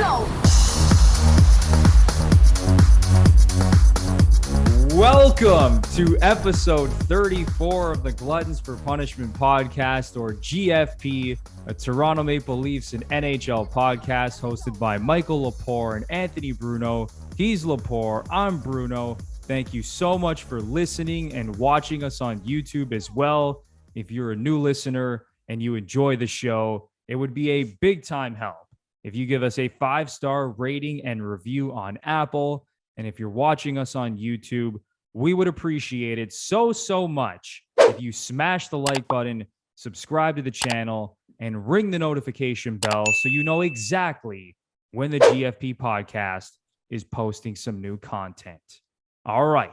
flow. Welcome to episode 34 of the Gluttons For Punishment Podcast, or GFP, a Toronto Maple Leafs and NHL podcast hosted by Michael Lepore and Anthony Bruno. He's Lepore, I'm Bruno. Thank you so much for listening and watching us on YouTube as well. If you're a new listener and you enjoy the show, it would be a big time help if you give us a 5-star rating and review on Apple. And if you're watching us on YouTube, we would appreciate it so much if you smash the like button, subscribe to the channel, and ring the notification bell so you know exactly when the GFP podcast is posting some new content. All right.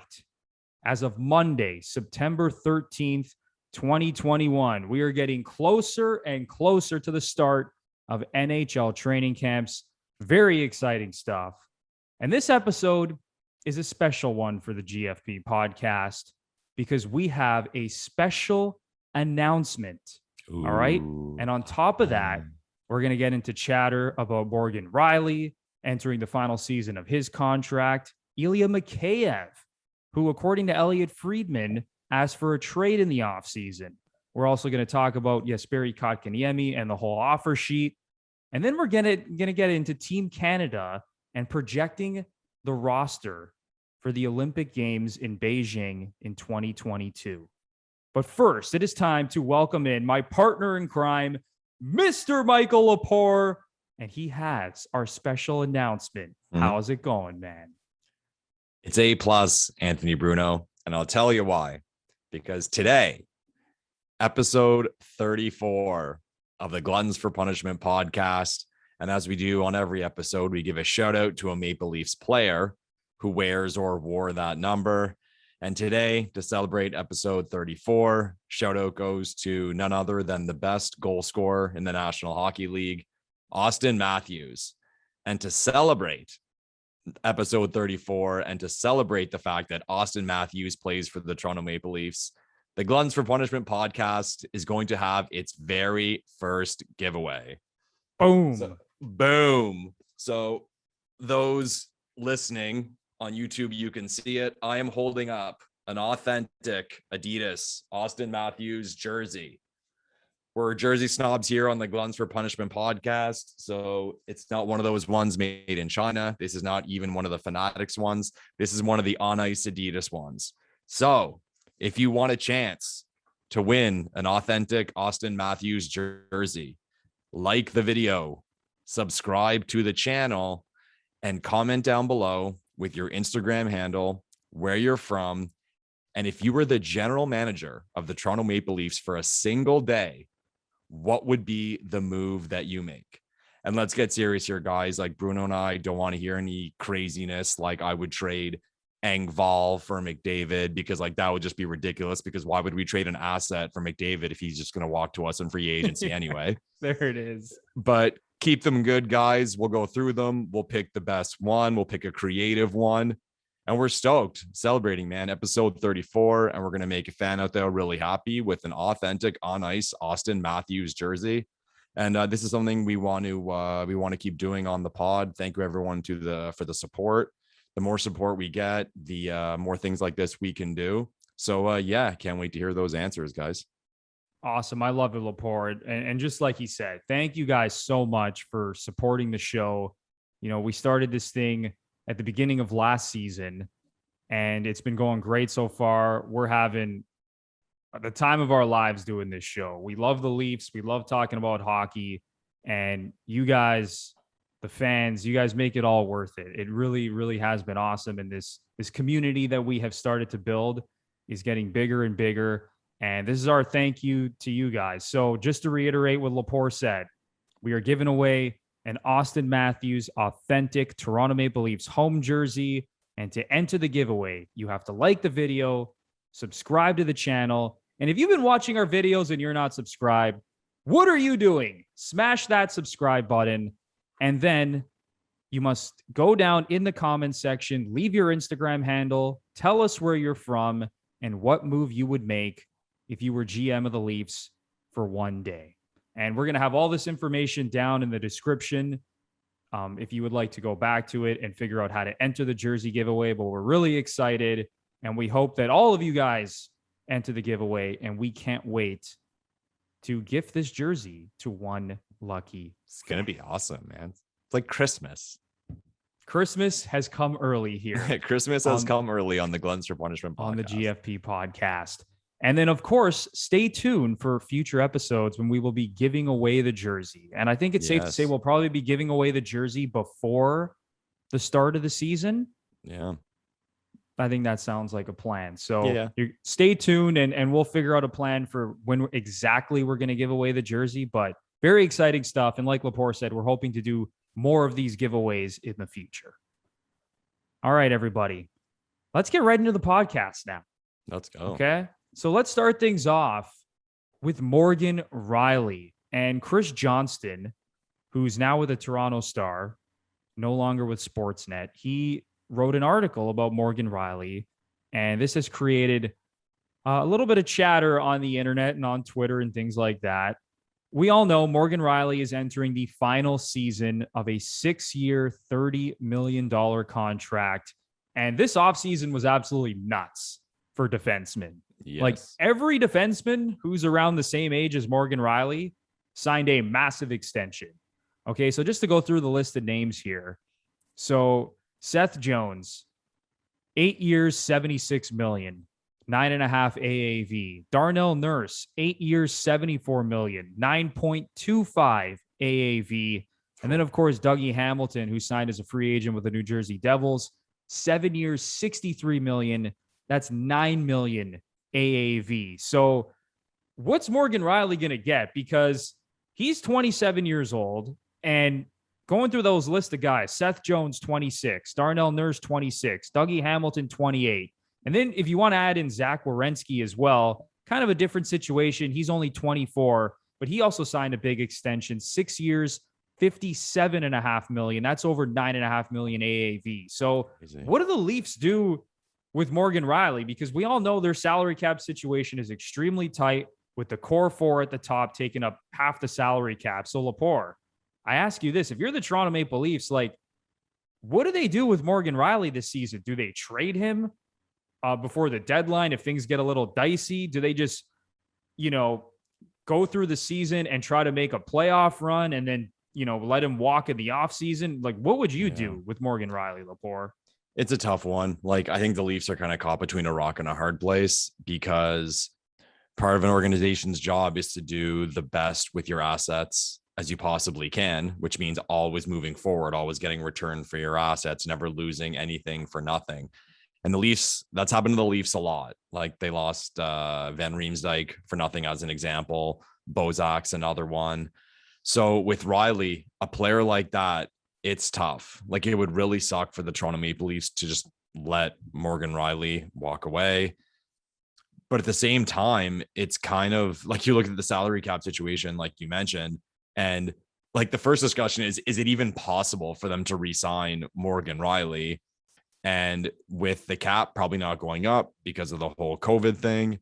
As of Monday, September 13th, 2021, we are getting closer and closer to the start of NHL training camps. Very exciting stuff. And this episode is a special one for the GFP podcast because we have a special announcement. Ooh. All right. And on top of that, we're going to get into chatter about Morgan Rielly entering the final season of his contract, Ilya Mikheyev, who, according to Elliotte Friedman, asked for a trade in the offseason. We're also going to talk about Jesperi Kotkaniemi and the whole offer sheet. And then we're going to get into Team Canada and projecting the roster for the Olympic Games in Beijing in 2022. But first, it is time to welcome in my partner in crime, Mr. Michael Lepore, and he has our special announcement. How's it going, man? It's A+, Anthony Bruno, and I'll tell you why. Because today, episode 34 of the Gluttons For Punishment podcast, and as we do on every episode, we give a shout out to a Maple Leafs player who wears or wore that number. And today, to celebrate episode 34, shout out goes to none other than the best goal scorer in the National Hockey League, Auston Matthews. And to celebrate episode 34 and to celebrate the fact that Auston Matthews plays for the Toronto Maple Leafs, the Gluttons For Punishment podcast is going to have its very first giveaway. Boom. So those listening on YouTube, you can see it. I am holding up an authentic Adidas Auston Matthews jersey. We're jersey snobs here on the Gluttons For Punishment podcast, so it's not one of those ones made in China. This is not even one of the Fanatics ones. This is one of the on-ice Adidas ones. So if you want a chance to win an authentic Auston Matthews jersey, like the video, subscribe to the channel, and comment down below with your Instagram handle, where you're from, and if you were the general manager of the Toronto Maple Leafs for a single day, what would be the move that you make? And let's get serious here, guys. Like, Bruno and I don't want to hear any craziness like I would trade Engvall for McDavid, because like that would just be ridiculous, because why would we trade an asset for McDavid if he's just going to walk to us in free agency anyway? There it is. But keep them good, guys. We'll go through them. We'll pick the best one. We'll pick a creative one. And we're stoked, celebrating, man. Episode 34. And we're going to make a fan out there really happy with an authentic on-ice Auston Matthews jersey. And this is something we want to keep doing on the pod. Thank you, everyone, for the support. The more support we get, the more things like this we can do. So, yeah, can't wait to hear those answers, guys. Awesome. I love it, Lepore. And just like he said, thank you guys so much for supporting the show. You know, we started this thing at the beginning of last season, and it's been going great so far. We're having the time of our lives doing this show. We love the Leafs. We love talking about hockey. And you guys, the fans, you guys make it all worth it. It really, really has been awesome. And this community that we have started to build is getting bigger and bigger. And this is our thank you to you guys. So just to reiterate what Lepore said, we are giving away an Auston Matthews authentic Toronto Maple Leafs home jersey. And to enter the giveaway, you have to like the video, subscribe to the channel. And if you've been watching our videos and you're not subscribed, what are you doing? Smash that subscribe button. And then you must go down in the comments section, leave your Instagram handle, tell us where you're from and what move you would make if you were GM of the Leafs for one day. And we're going to have all this information down in the description if you would like to go back to it and figure out how to enter the jersey giveaway. But we're really excited, and we hope that all of you guys enter the giveaway, and we can't wait to gift this jersey to one lucky. It's going to be awesome, man. It's like Christmas. Christmas has come early here. Christmas has come early on the Gluttons For Punishment podcast. On the GFP podcast. And then, of course, stay tuned for future episodes when we will be giving away the jersey. And I think it's safe to say we'll probably be giving away the jersey before the start of the season. Yeah. I think that sounds like a plan. So stay tuned and we'll figure out a plan for when exactly we're going to give away the jersey. But very exciting stuff. And like Lepore said, we're hoping to do more of these giveaways in the future. All right, everybody. Let's get right into the podcast now. Let's go. Okay. So let's start things off with Morgan Rielly and Chris Johnston, who's now with the Toronto Star, no longer with Sportsnet. He wrote an article about Morgan Rielly, and this has created a little bit of chatter on the internet and on Twitter and things like that. We all know Morgan Rielly is entering the final season of a 6-year, $30 million contract. And this offseason was absolutely nuts for defensemen. Yes. Like every defenseman who's around the same age as Morgan Rielly signed a massive extension. Okay, so just to go through the list of names here. So Seth Jones, 8 years, $76 million. 9.5 AAV. Darnell Nurse, 8 years, $74 million, 9.25 AAV. And then, of course, Dougie Hamilton, who signed as a free agent with the New Jersey Devils, 7 years, $63 million. That's $9 million AAV. So what's Morgan Rielly going to get? Because he's 27 years old, and going through those list of guys, Seth Jones, 26, Darnell Nurse, 26, Dougie Hamilton, 28. And then if you want to add in Zach Werenski as well, kind of a different situation. He's only 24, but he also signed a big extension, 6 years, $57.5 million. That's over $9.5 million AAV. So what do the Leafs do with Morgan Rielly? Because we all know their salary cap situation is extremely tight with the core four at the top taking up half the salary cap. So Lepore, I ask you this, if you're the Toronto Maple Leafs, like, what do they do with Morgan Rielly this season? Do they trade him before the deadline if things get a little dicey? Do they just, go through the season and try to make a playoff run and then, let him walk in the offseason? Like, what would you do with Morgan Rielly, Lepore? It's a tough one. Like, I think the Leafs are kind of caught between a rock and a hard place because part of an organization's job is to do the best with your assets as you possibly can, which means always moving forward, always getting return for your assets, never losing anything for nothing. And the Leafs, that's happened to the Leafs a lot. Like they lost Van Riemsdyk for nothing as an example. Bozak's another one. So with Rielly, a player like that, it's tough. Like it would really suck for the Toronto Maple Leafs to just let Morgan Rielly walk away. But at the same time, it's kind of like you look at the salary cap situation, like you mentioned, and like the first discussion is it even possible for them to re-sign Morgan Rielly? And with the cap probably not going up because of the whole COVID thing,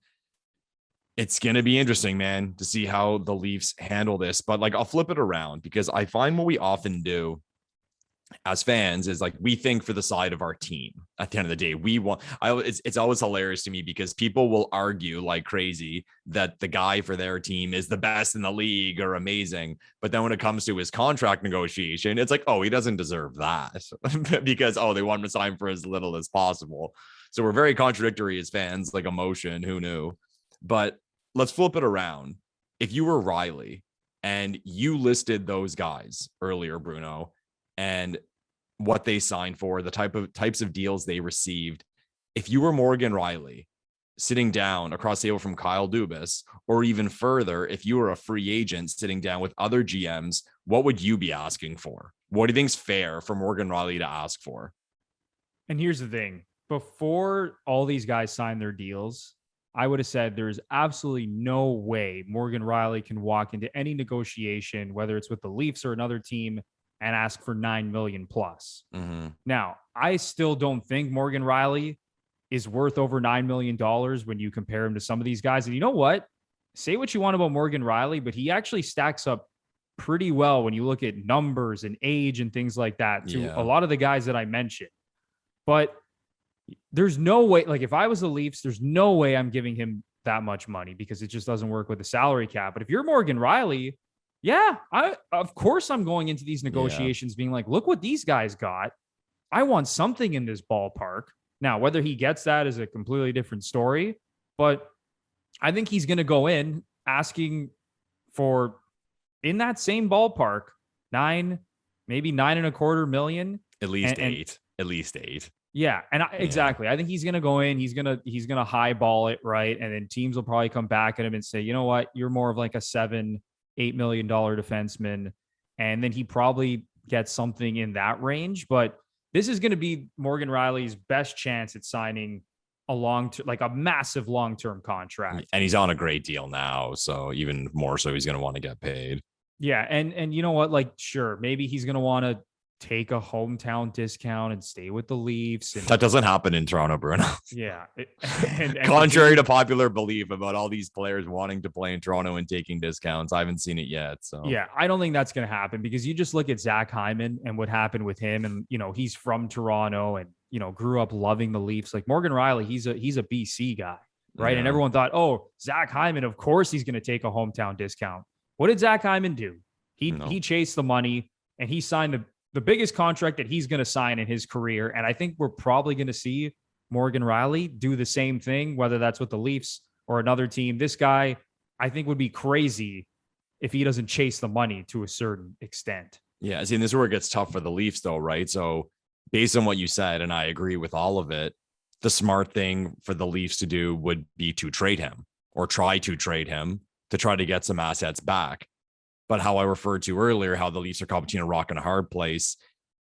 it's going to be interesting, man, to see how the Leafs handle this. But like, I'll flip it around because I find what we often do as fans is like, we think for the side of our team at the end of the day. It's always hilarious to me because people will argue like crazy that the guy for their team is the best in the league or amazing. But then when it comes to his contract negotiation, it's like, oh, he doesn't deserve that because, they want him to sign for as little as possible. So we're very contradictory as fans, like emotion, who knew? But let's flip it around. If you were Rielly and you listed those guys earlier, Bruno, and what they signed for, the types of deals they received. If you were Morgan Rielly sitting down across the table from Kyle Dubas, or even further, if you were a free agent sitting down with other GMs, what would you be asking for? What do you think's fair for Morgan Rielly to ask for? And here's the thing. Before all these guys signed their deals, I would have said there's absolutely no way Morgan Rielly can walk into any negotiation, whether it's with the Leafs or another team, and ask for $9 million plus. Mm-hmm. Now, I still don't think Morgan Rielly is worth over $9 million when you compare him to some of these guys. And you know what? Say what you want about Morgan Rielly, but he actually stacks up pretty well when you look at numbers and age and things like that to a lot of the guys that I mentioned. But there's no way, like if I was the Leafs, there's no way I'm giving him that much money because it just doesn't work with the salary cap. But if you're Morgan Rielly, of course I'm going into these negotiations being like, look what these guys got. I want something in this ballpark. Now, whether he gets that is a completely different story, but I think he's going to go in asking for, in that same ballpark, maybe $9.25 million. At least eight. Yeah. And exactly. I think he's going to go in, he's going to highball it. Right. And then teams will probably come back at him and say, you know what, you're more of like a $7-8 million defenseman. And then he probably gets something in that range, but this is going to be Morgan Rielly's best chance at signing a massive long-term contract. And he's on a great deal now. So even more so, he's going to want to get paid. Yeah. And you know what? Like, sure, maybe he's going to want to take a hometown discount and stay with the Leafs. And, that doesn't happen in Toronto, Bruno. Yeah. And contrary to popular belief about all these players wanting to play in Toronto and taking discounts, I haven't seen it yet. So yeah, I don't think that's going to happen because you just look at Zach Hyman and what happened with him. And, he's from Toronto and, grew up loving the Leafs. Like Morgan Rielly, he's a BC guy, right? Yeah. And everyone thought, oh, Zach Hyman, of course he's going to take a hometown discount. What did Zach Hyman do? He chased the money and he signed the biggest contract that he's going to sign in his career. And I think we're probably going to see Morgan Rielly do the same thing, whether that's with the Leafs or another team. This guy, I think, would be crazy if he doesn't chase the money to a certain extent. Yeah. See, and this is where it gets tough for the Leafs though, right? So based on what you said, and I agree with all of it, the smart thing for the Leafs to do would be to trade him or try to trade him to try to get some assets back. But how I referred to earlier, how the Leafs are caught between a rock and a hard place,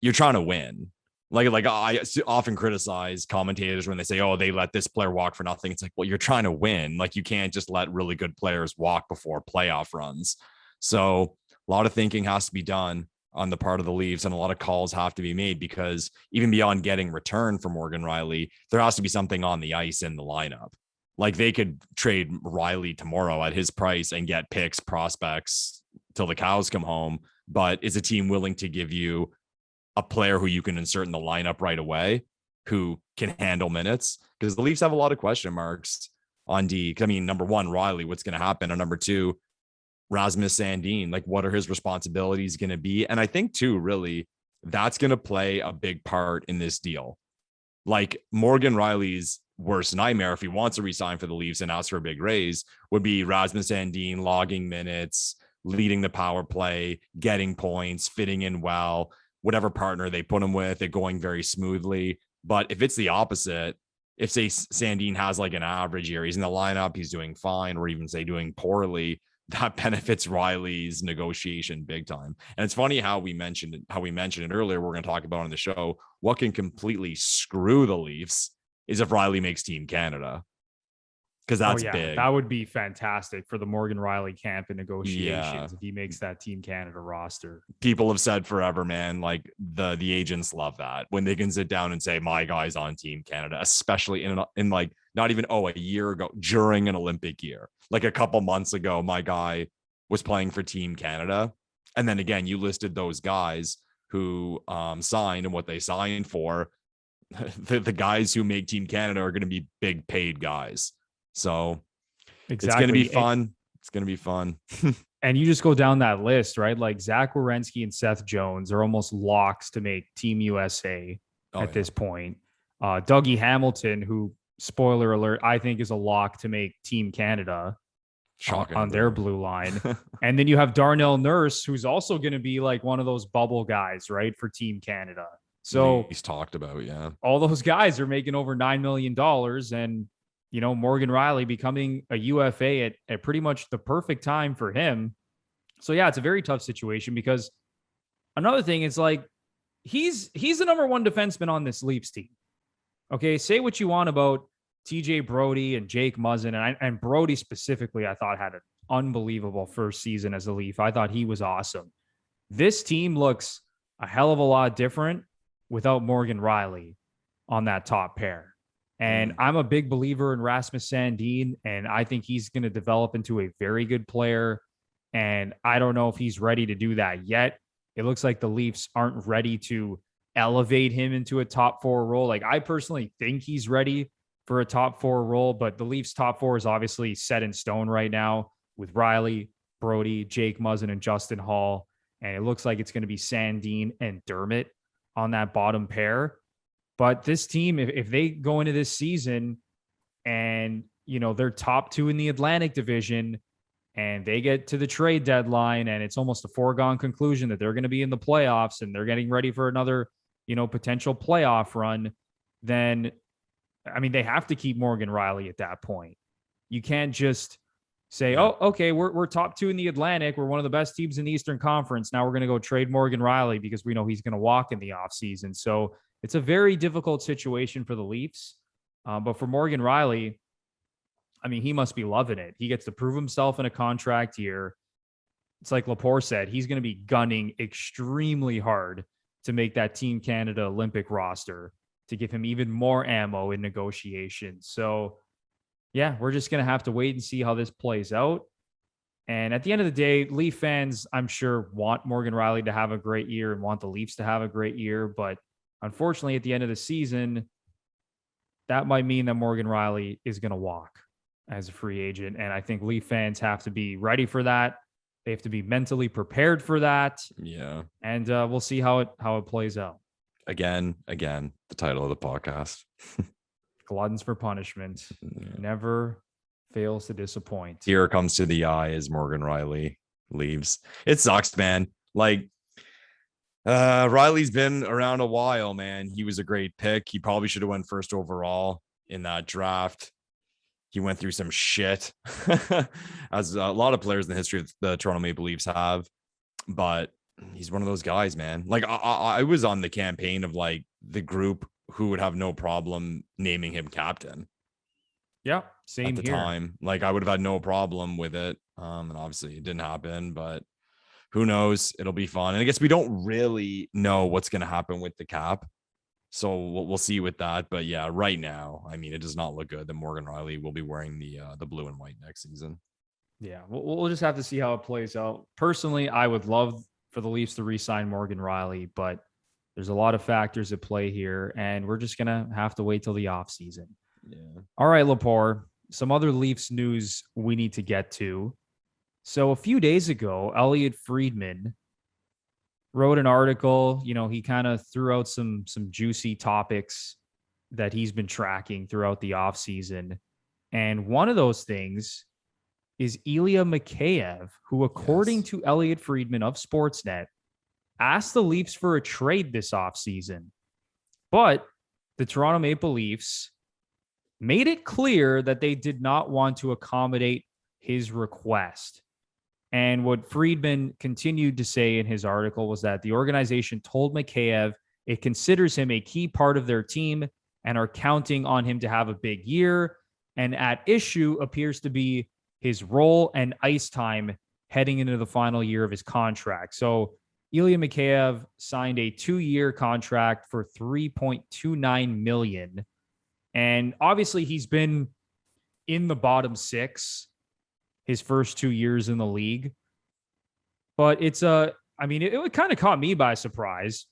you're trying to win. Like I often criticize commentators when they say, oh, they let this player walk for nothing. It's like, well, you're trying to win. Like you can't just let really good players walk before playoff runs. So a lot of thinking has to be done on the part of the Leafs and a lot of calls have to be made because even beyond getting return from Morgan Rielly, there has to be something on the ice in the lineup. Like they could trade Rielly tomorrow at his price and get picks, prospects till the cows come home. But is a team willing to give you a player who you can insert in the lineup right away, who can handle minutes? Because the Leafs have a lot of question marks on D. I mean, number one, Rielly, what's going to happen? And number two, Rasmus Sandin, like what are his responsibilities going to be? And I think too, really, that's going to play a big part in this deal. Like Morgan Rielly's worst nightmare, if he wants to resign for the Leafs and ask for a big raise, would be Rasmus Sandin logging minutes, leading the power play, getting points, fitting in well, whatever partner they put him with, it going very smoothly. But if it's the opposite, if say Sandin has like an average year, he's in the lineup, he's doing fine, or even say doing poorly, that benefits Rielly's negotiation big time. And it's funny how we mentioned it earlier. We're going to talk about on the show. What can completely screw the Leafs is if Rielly makes Team Canada. Because that's big. That would be fantastic for the Morgan Rielly camp in negotiations if he makes that Team Canada roster. People have said forever, man, like the agents love that when they can sit down and say, my guy's on Team Canada, especially in like not even a year ago during an Olympic year. Like a couple months ago, my guy was playing for Team Canada. And then again, you listed those guys who signed and what they signed for. The guys who make Team Canada are going to be big paid guys. So It's going to be fun. It's going to be fun. And you just go down that list, right? Like Zach Werenski and Seth Jones are almost locks to make Team USA at this point. Dougie Hamilton, who, spoiler alert, I think is a lock to make Team Canada on their blue line. And then you have Darnell Nurse, who's also going to be like one of those bubble guys, right, for Team Canada. So he's talked about, all those guys are making over $9 million. And Morgan Rielly becoming a UFA at pretty much the perfect time for him. So yeah, it's a very tough situation because another thing is like, he's the number one defenseman on this Leafs team. Okay. Say what you want about TJ Brody and Jake Muzzin. And Brody specifically, I thought had an unbelievable first season as a Leaf. I thought he was awesome. This team looks a hell of a lot different without Morgan Rielly on that top pair. And I'm a big believer in Rasmus Sandin, and I think he's going to develop into a very good player. And I don't know if he's ready to do that yet. It looks like the Leafs aren't ready to elevate him into a top 4 role. Like, I personally think he's ready for a top 4 role, but the Leafs top 4 is obviously set in stone right now with Rielly, Brody, Jake Muzzin, and Justin Hall. And it looks like it's going to be Sandin and Dermott on that bottom pair. But this team, if they go into this season and, they're top 2 in the Atlantic Division and they get to the trade deadline and it's almost a foregone conclusion that they're going to be in the playoffs and they're getting ready for another, potential playoff run, then, they have to keep Morgan Rielly at that point. You can't just say, oh, okay, we're top 2 in the Atlantic. We're one of the best teams in the Eastern Conference. Now we're going to go trade Morgan Rielly because we know he's going to walk in the offseason. So it's a very difficult situation for the Leafs. But for Morgan Rielly, he must be loving it. He gets to prove himself in a contract year. It's like Lepore said, he's going to be gunning extremely hard to make that Team Canada Olympic roster to give him even more ammo in negotiations. So, yeah, we're just going to have to wait and see how this plays out. And at the end of the day, Leaf fans, I'm sure, want Morgan Rielly to have a great year and want the Leafs to have a great year. But unfortunately, at the end of the season, that might mean that Morgan Rielly is going to walk as a free agent. And I think Leaf fans have to be ready for that. They have to be mentally prepared for that. Yeah. And we'll see how it plays out. Again, the title of the podcast. Gluttons for Punishment. Yeah. Never fails to disappoint. Here comes to the eye as Morgan Rielly leaves. It sucks, man. Like, Rielly's been around a while, man. He was a great pick. He probably should have went first overall in that draft. He went through some shit, as a lot of players in the history of the Toronto Maple Leafs have. But he's one of those guys, man. Like, I was on the campaign of like the group who would have no problem naming him captain. Yeah, same at the here. time. Like, I would have had no problem with it. And obviously it didn't happen, but who knows? It'll be fun. And I guess we don't really know what's going to happen with the cap. So we'll see with that. But yeah, right now, it does not look good that Morgan Rielly will be wearing the blue and white next season. Yeah, we'll just have to see how it plays out. Personally, I would love for the Leafs to re-sign Morgan Rielly, but there's a lot of factors at play here, and we're just going to have to wait till the offseason. Yeah. All right, Lepore, some other Leafs news we need to get to. So a few days ago, Elliotte Friedman wrote an article. He kind of threw out some juicy topics that he's been tracking throughout the offseason. And one of those things is Ilya Mikheyev, who, according to Elliotte Friedman of Sportsnet, asked the Leafs for a trade this offseason. But the Toronto Maple Leafs made it clear that they did not want to accommodate his request. And what Friedman continued to say in his article was that the organization told Mikheyev it considers him a key part of their team and are counting on him to have a big year. And at issue appears to be his role and ice time heading into the final year of his contract. So Ilya Mikheyev signed a 2-year contract for $3.29 million. And obviously he's been in the bottom 6 his first 2 years in the league. But it kind of caught me by surprise.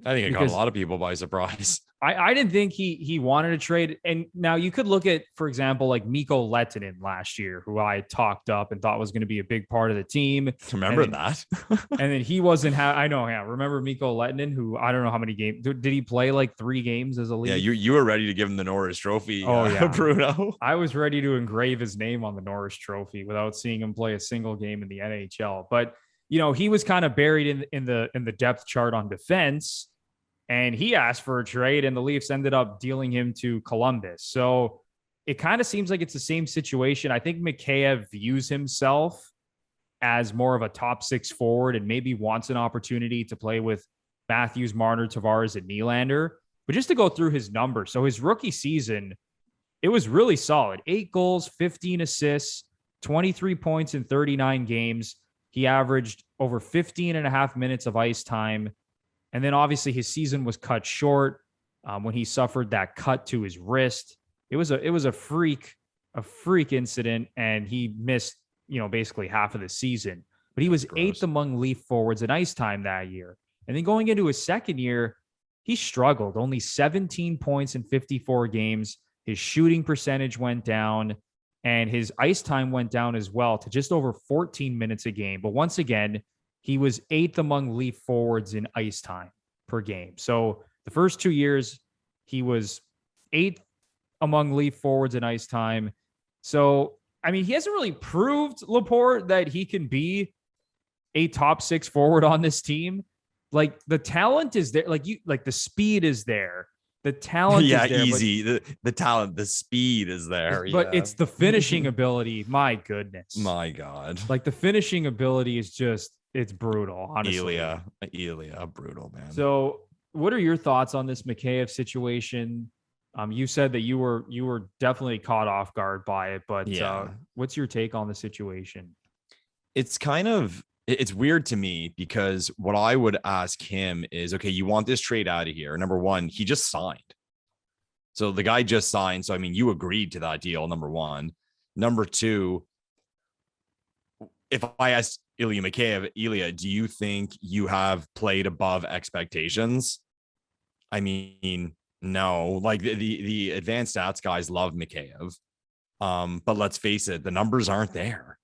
I think it caught a lot of people by surprise. I didn't think he wanted to trade. And now you could look at, for example, like Mikko Lehtinen last year, who I talked up and thought was going to be a big part of the team. Remember that? And then he wasn't. I know. Yeah. Remember Mikko Lehtinen, who I don't know how many games. Did he play like 3 games as a league? Yeah, you were ready to give him the Norris Trophy. Oh, yeah. Bruno. I was ready to engrave his name on the Norris Trophy without seeing him play a single game in the NHL. But, he was kind of buried in the depth chart on defense. And he asked for a trade, and the Leafs ended up dealing him to Columbus. So it kind of seems like it's the same situation. I think Mikheyev views himself as more of a top 6 forward and maybe wants an opportunity to play with Matthews, Marner, Tavares, and Nylander. But just to go through his numbers. So his rookie season, it was really solid. 8 goals, 15 assists, 23 points in 39 games. He averaged over 15 and a half minutes of ice time. And then obviously his season was cut short when he suffered that cut to his wrist. It was a freak incident, and he missed, basically half of the season. but he was gross. 8th among Leaf forwards in ice time that year. And then going into his second year, he struggled. Only 17 points in 54 games. His shooting percentage went down, and his ice time went down as well to just over 14 minutes a game. But once again, he was 8th among Leaf forwards in ice time per game. So the first 2 years, he was 8th among Leaf forwards in ice time. So, I mean, he hasn't really proved, Lepore, that he can be a top 6 forward on this team. Like, the talent is there. Like the speed is there. The talent is there. Easy. The talent, the speed is there. But it's the finishing ability. My goodness. My God. Like, the finishing ability is just, it's brutal, honestly. Ilya, brutal, man. So what are your thoughts on this Mikheyev situation? You said that you were definitely caught off guard by it, but what's your take on the situation? It's weird to me because what I would ask him is, okay, you want this trade out of here. Number one, he just signed. So the guy just signed. So, I mean, you agreed to that deal, number one. Number two, if I asked Ilya Mikheyev, Ilya, do you think you have played above expectations? I mean, no. Like the advanced stats guys love Mikheyev. But let's face it, the numbers aren't there.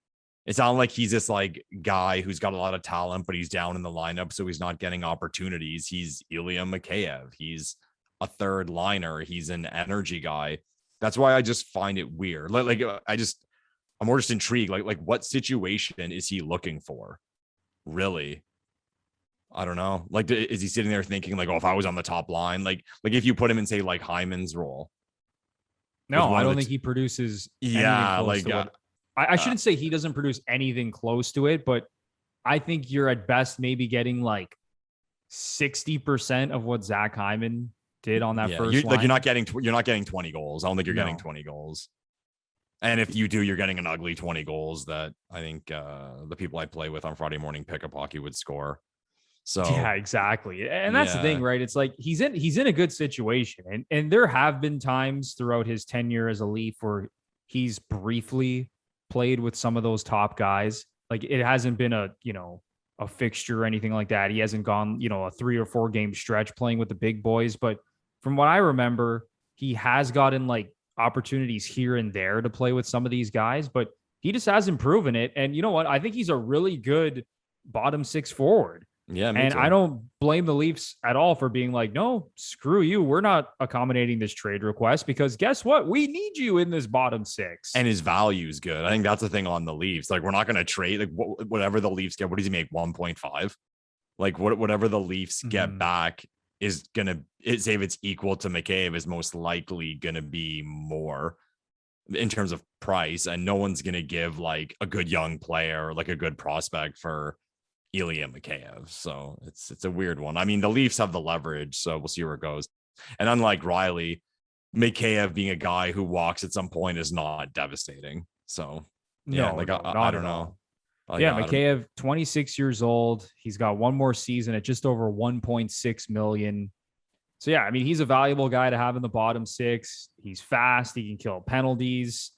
It's not like he's this like guy who's got a lot of talent, but he's down in the lineup, so he's not getting opportunities. He's Ilya Mikheyev. He's a third liner. He's an energy guy. That's why I just find it weird. I'm more just intrigued. Like what situation is he looking for? Really? I don't know. Like, is he sitting there thinking like, oh, if I was on the top line, like if you put him in, say, like Hyman's role? No, I don't think he produces. Yeah, like I shouldn't say he doesn't produce anything close to it, but I think you're at best maybe getting like 60% of what Zach Hyman did on that first line. Like you're not getting 20 goals. I don't think you're getting 20 goals. And if you do, you're getting an ugly 20 goals that I think the people I play with on Friday morning pickup hockey would score. So yeah, exactly. And that's the thing, right? It's like he's in a good situation. And there have been times throughout his tenure as a Leaf where he's briefly played with some of those top guys. Like, it hasn't been a fixture or anything like that. He hasn't gone, a 3 or 4 game stretch playing with the big boys. But from what I remember, he has gotten like opportunities here and there to play with some of these guys, but he just hasn't proven it. And you know what? I think he's a really good bottom 6 forward. Yeah. And I don't blame the Leafs at all for being like, no, screw you. We're not accommodating this trade request because guess what? We need you in this bottom 6. And his value is good. I think that's the thing on the Leafs. Like, we're not going to trade like whatever the Leafs get. What does he make? 1.5? Like whatever the Leafs get back is going to, say if it's equal to Mikheyev, is most likely going to be more in terms of price. And no one's going to give like a good young player, like a good prospect for Ilya Mikheyev. So it's a weird one. I mean, the Leafs have the leverage, so we'll see where it goes. And unlike Rielly, Mikheyev being a guy who walks at some point is not devastating. So yeah, I don't know. Mikheyev, 26 years old. He's got one more season at just over 1.6 million. So yeah, I mean, he's a valuable guy to have in the bottom 6. He's fast. He can kill penalties.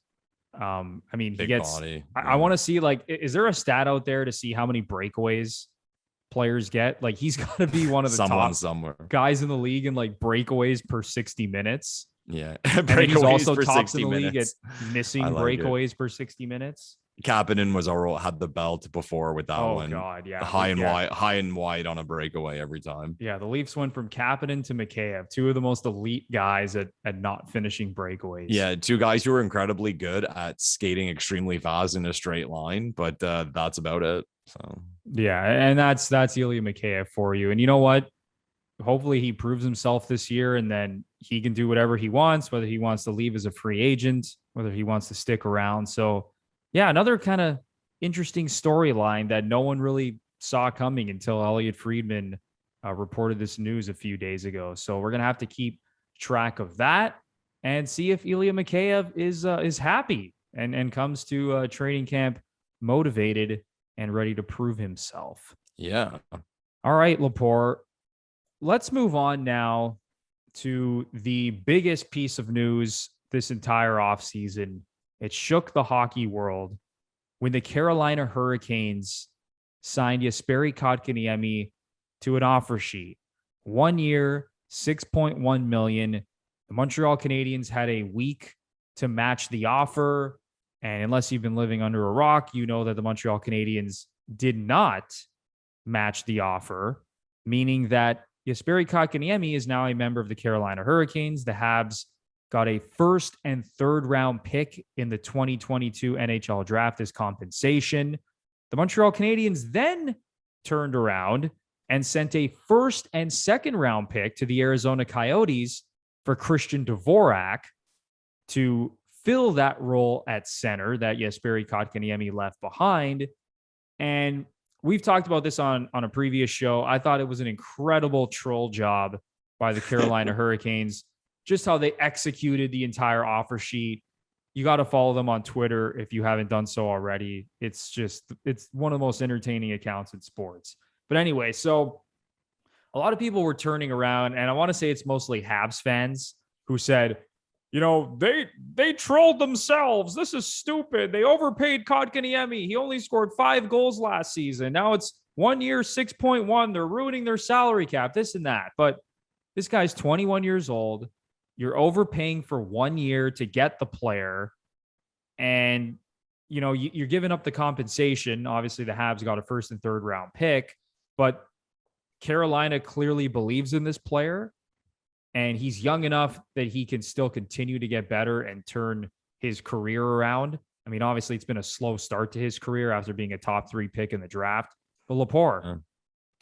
I mean, he gets, I want to see, like, is there a stat out there to see how many breakaways players get? Like, he's got to be one of the top guys in the league in like breakaways per 60 minutes. Yeah. Breakaways he's also tops in the league at missing breakaways per 60 minutes. Kapanen had the belt before with that one. Oh God, yeah. High and wide on a breakaway every time. Yeah, the Leafs went from Kapanen to Mikheyev, 2 of the most elite guys at not finishing breakaways. Yeah, 2 guys who are incredibly good at skating extremely fast in a straight line, but that's about it. So yeah, and that's Ilya Mikheyev for you. And you know what? Hopefully he proves himself this year, and then he can do whatever he wants, whether he wants to leave as a free agent, whether he wants to stick around. So yeah, another kind of interesting storyline that no one really saw coming until Elliot Friedman reported this news a few days ago. So we're going to have to keep track of that and see if Ilya Mikheyev is happy and comes to training camp motivated and ready to prove himself. Yeah. All right, Lepore. Let's move on now to the biggest piece of news this entire offseason. It shook the hockey world when the Carolina Hurricanes signed Jesperi Kotkaniemi to an offer sheet. 1 year, $6.1 million. The Montreal Canadiens had a week to match the offer. And unless you've been living under a rock, you know that the Montreal Canadiens did not match the offer, meaning that Jesperi Kotkaniemi is now a member of the Carolina Hurricanes. The Habs got a first and third round pick in the 2022 NHL draft as compensation. The Montreal Canadiens then turned around and sent a first and second round pick to the Arizona Coyotes for Christian Dvorak to fill that role at center that Jesperi Kotkaniemi left behind. And we've talked about this on a previous show. I thought it was an incredible troll job by the Carolina Hurricanes, just how they executed the entire offer sheet. You got to follow them on Twitter if you haven't done so already. It's one of the most entertaining accounts in sports. But anyway, so a lot of people were turning around, and I want to say it's mostly Habs fans who said, they trolled themselves. This is stupid. They overpaid Kotkaniemi. He only scored 5 goals last season. Now it's 1 year, 6.1. They're ruining their salary cap, this and that. But this guy's 21 years old. You're overpaying for 1 year to get the player. And, you're giving up the compensation. Obviously, the Habs got a first and third round pick, but Carolina clearly believes in this player. And he's young enough that he can still continue to get better and turn his career around. I mean, obviously, it's been a slow start to his career after being a top 3 pick in the draft. But Lepore,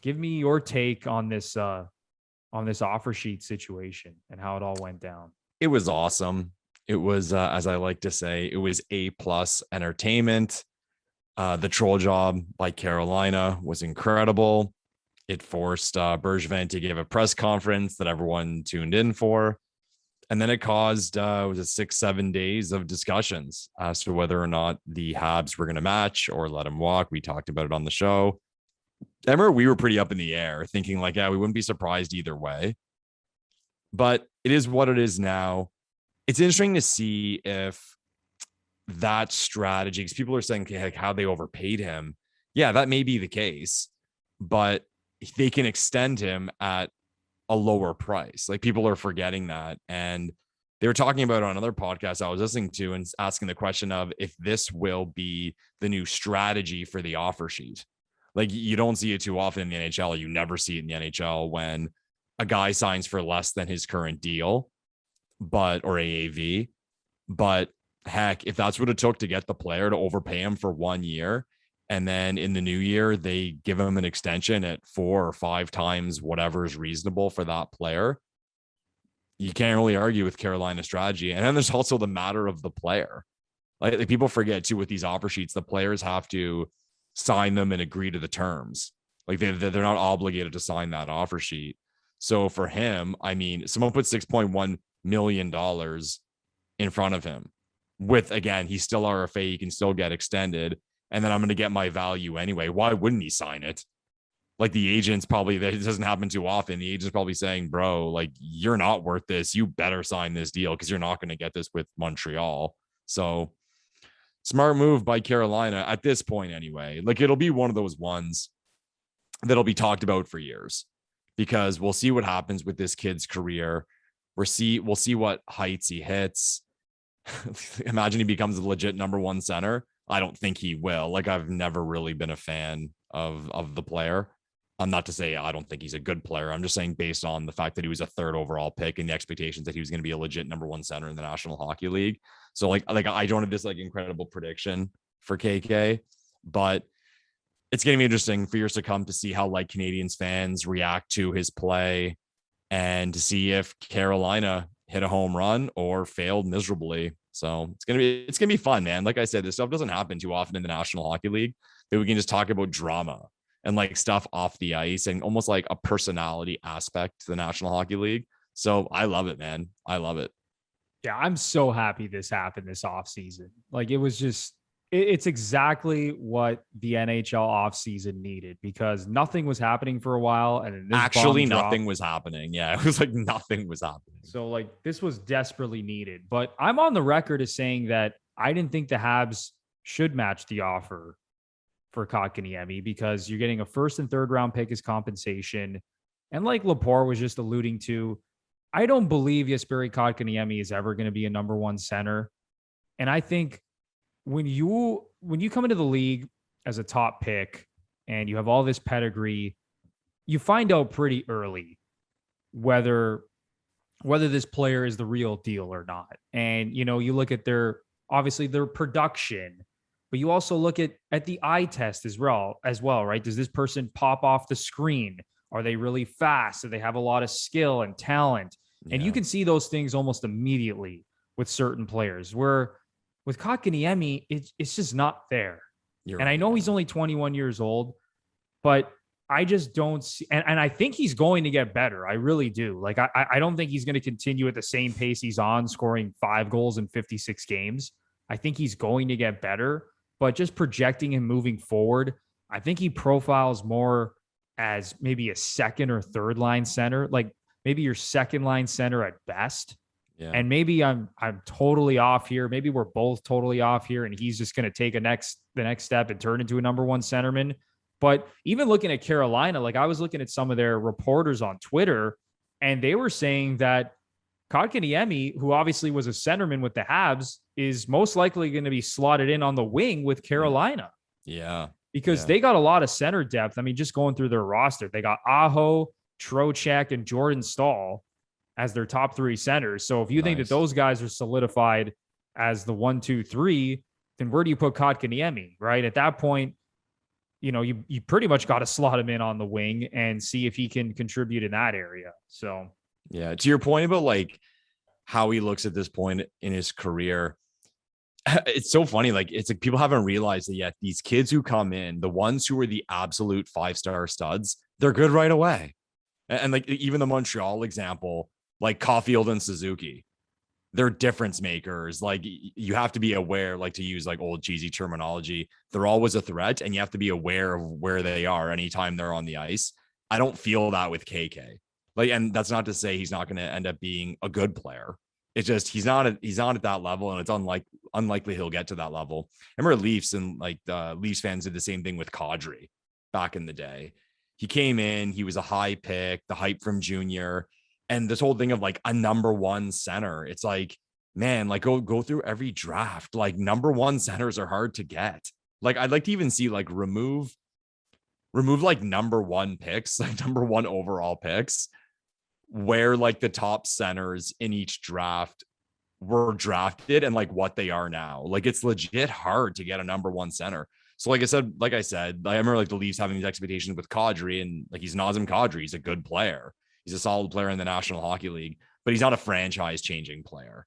give me your take on this offer sheet situation and how it all went down. It was awesome. It was, as I like to say, it was A+ entertainment. The troll job by Carolina was incredible. It forced Bergevin to give a press conference that everyone tuned in for. And then it caused, 6-7 days of discussions as to whether or not the Habs were going to match or let him walk. We talked about it on the show. I remember we were pretty up in the air thinking we wouldn't be surprised either way. But it is what it is now. It's interesting to see if that strategy, because people are saying how they overpaid him. Yeah, that may be the case, but they can extend him at a lower price. People are forgetting that. And they were talking about it on another podcast I was listening to and asking the question of if this will be the new strategy for the offer sheet. You don't see it too often in the NHL. You never see it in the NHL when a guy signs for less than his current deal, or AAV. But heck, if that's what it took to get the player to overpay him for 1 year, and then in the new year, they give him an extension at 4 or 5 times whatever is reasonable for that player, you can't really argue with Carolina's strategy. And then there's also the matter of the player. People forget too, with these offer sheets, the players have to sign them and agree to the terms. They're not obligated to sign that offer sheet. So for him, I mean, someone put $6.1 million in front of him with, again, he's still RFA. He can still get extended. And then I'm going to get my value anyway. Why wouldn't he sign it? The agent's probably, that doesn't happen too often. The agent's probably saying, bro, you're not worth this. You better sign this deal because you're not going to get this with Montreal. So smart move by Carolina at this point anyway. It'll be one of those ones that'll be talked about for years because we'll see what happens with this kid's career. We'll see what heights he hits. Imagine he becomes a legit number 1 center. I don't think he will. I've never really been a fan of the player. I'm not to say I don't think he's a good player. I'm just saying based on the fact that he was a 3rd overall pick and the expectations that he was going to be a legit number 1 center in the National Hockey League. So I don't have this incredible prediction for KK, but it's going to be interesting for years to come to see how Canadians fans react to his play and to see if Carolina hit a home run or failed miserably. So it's gonna be fun, man. Like I said, this stuff doesn't happen too often in the National Hockey League. That we can just talk about drama and stuff off the ice and almost a personality aspect to the National Hockey League. So I love it, man. I love it. Yeah, I'm so happy this happened this offseason. It was just, it's exactly what the NHL offseason needed because nothing was happening for a while. And this actually nothing was happening. Yeah, it was nothing was happening. So this was desperately needed. But I'm on the record as saying that I didn't think the Habs should match the offer for Kotkaniemi because you're getting a first and third round pick as compensation. And like Lepore was just alluding to, I don't believe Jesperi Kotkaniemi is ever going to be a number one center. And I think when you come into the league as a top pick and you have all this pedigree, you find out pretty early whether this player is the real deal or not. And you look at their production, but you also look at the eye test as well, right? Does this person pop off the screen? Are they really fast? Do they have a lot of skill and talent? And you can see those things almost immediately with certain players, where with Kotkaniemi, it's just not there. I know he's only 21 years old, but I just don't see, and I think he's going to get better. I really do. Like, I don't think he's going to continue at the same pace he's on, scoring 5 goals in 56 games. I think he's going to get better, but just projecting him moving forward, I think he profiles more as maybe a second or third line center, like maybe your second line center at best. Yeah. And maybe I'm totally off here. Maybe we're both totally off here, and he's just going to take the next step and turn into a number one centerman. But even looking at Carolina, like I was looking at some of their reporters on Twitter, and they were saying that Kotkaniemi, who obviously was a centerman with the Habs, is most likely going to be slotted in on the wing with Carolina. Yeah. Because they got a lot of center depth. I mean, just going through their roster, they got Aho, Trocheck, and Jordan Staal as their top 3 centers. So if you think that those guys are solidified as the 1, 2, 3, then where do you put Kotkaniemi, right? At that point, you pretty much got to slot him in on the wing and see if he can contribute in that area. So, yeah, to your point about like how he looks at this point in his career, it's so funny. Like, it's like people haven't realized that yet. These kids who come in, the ones who are the absolute 5-star studs, they're good right away. And like even the Montreal example, like Caulfield and Suzuki, they're difference makers. Like, you have to be aware, like, to use like old cheesy terminology, they're always a threat, and you have to be aware of where they are anytime they're on the ice. I don't feel that with KK. Like, and that's not to say he's not going to end up being a good player. It's just he's not at that level, and it's unlikely he'll get to that level. I remember Leafs and like the Leafs fans did the same thing with Kadri back in the day. He came in, he was a high pick, the hype from junior, and this whole thing of like a number one center. It's like, man, like go through every draft. Like, number one centers are hard to get. Like, I'd like to even see like remove like number one picks, like number one overall picks, where like the top centers in each draft were drafted and like what they are now. Like, it's legit hard to get a number one center. So like I said, I remember like the Leafs having these expectations with Kadri, and like, he's Nazem Kadri. He's a good player. He's a solid player in the National Hockey League, but he's not a franchise changing player.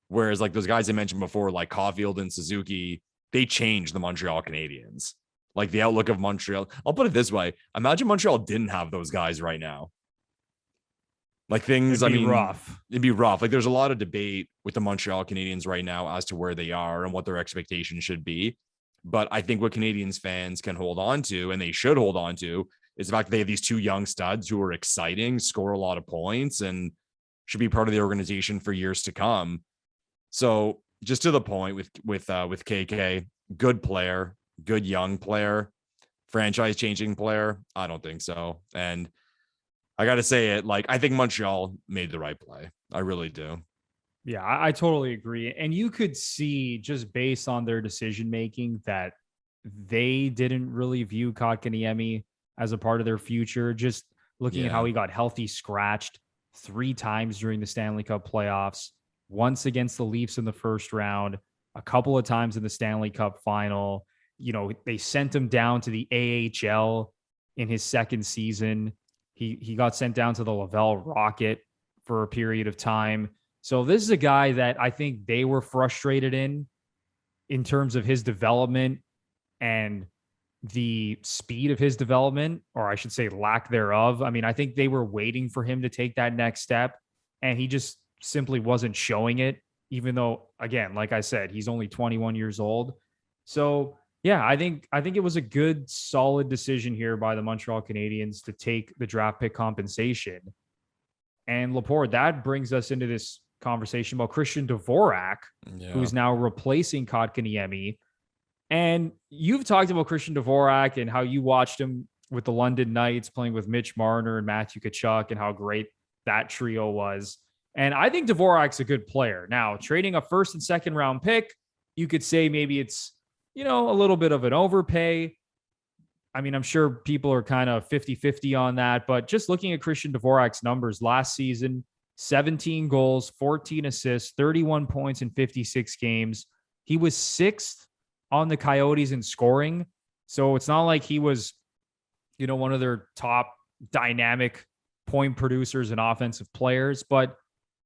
Whereas like those guys I mentioned before, like Caulfield and Suzuki, they changed the Montreal Canadiens. Like, the outlook of Montreal. I'll put it this way. Imagine Montreal didn't have those guys right now. Like, things, it'd be rough. It'd be rough. Like, there's a lot of debate with the Montreal Canadiens right now as to where they are and what their expectations should be. But I think what Canadiens fans can hold on to, and they should hold on to, is the fact that they have these 2 young studs who are exciting, score a lot of points, and should be part of the organization for years to come. So, just to the point with KK, good player, good young player, franchise changing player. I don't think so. And I got to say it, like, I think Montreal made the right play. I really do. Yeah, I totally agree. And you could see, just based on their decision making, that they didn't really view Kotkaniemi as a part of their future. Just looking at how he got healthy scratched 3 times during the Stanley Cup playoffs, once against the Leafs in the first round, a couple of times in the Stanley Cup final. They sent him down to the AHL in his second season. He got sent down to the Laval Rocket for a period of time. So this is a guy that I think they were frustrated in terms of his development and the speed of his development, or I should say lack thereof. I mean, I think they were waiting for him to take that next step, and he just simply wasn't showing it, even though, again, like I said, he's only 21 years old. So yeah, I think it was a good, solid decision here by the Montreal Canadiens to take the draft pick compensation. And Lepore, that brings us into this conversation about Christian Dvorak, who's now replacing Kotkaniemi. And you've talked about Christian Dvorak and how you watched him with the London Knights playing with Mitch Marner and Matthew Tkachuk and how great that trio was. And I think Dvorak's a good player. Now, trading a first and second round pick, you could say maybe it's, a little bit of an overpay. I mean, I'm sure people are kind of 50-50 on that, but just looking at Christian Dvorak's numbers last season, 17 goals, 14 assists, 31 points in 56 games. He was sixth on the Coyotes in scoring. So it's not like he was, one of their top dynamic point producers and offensive players, but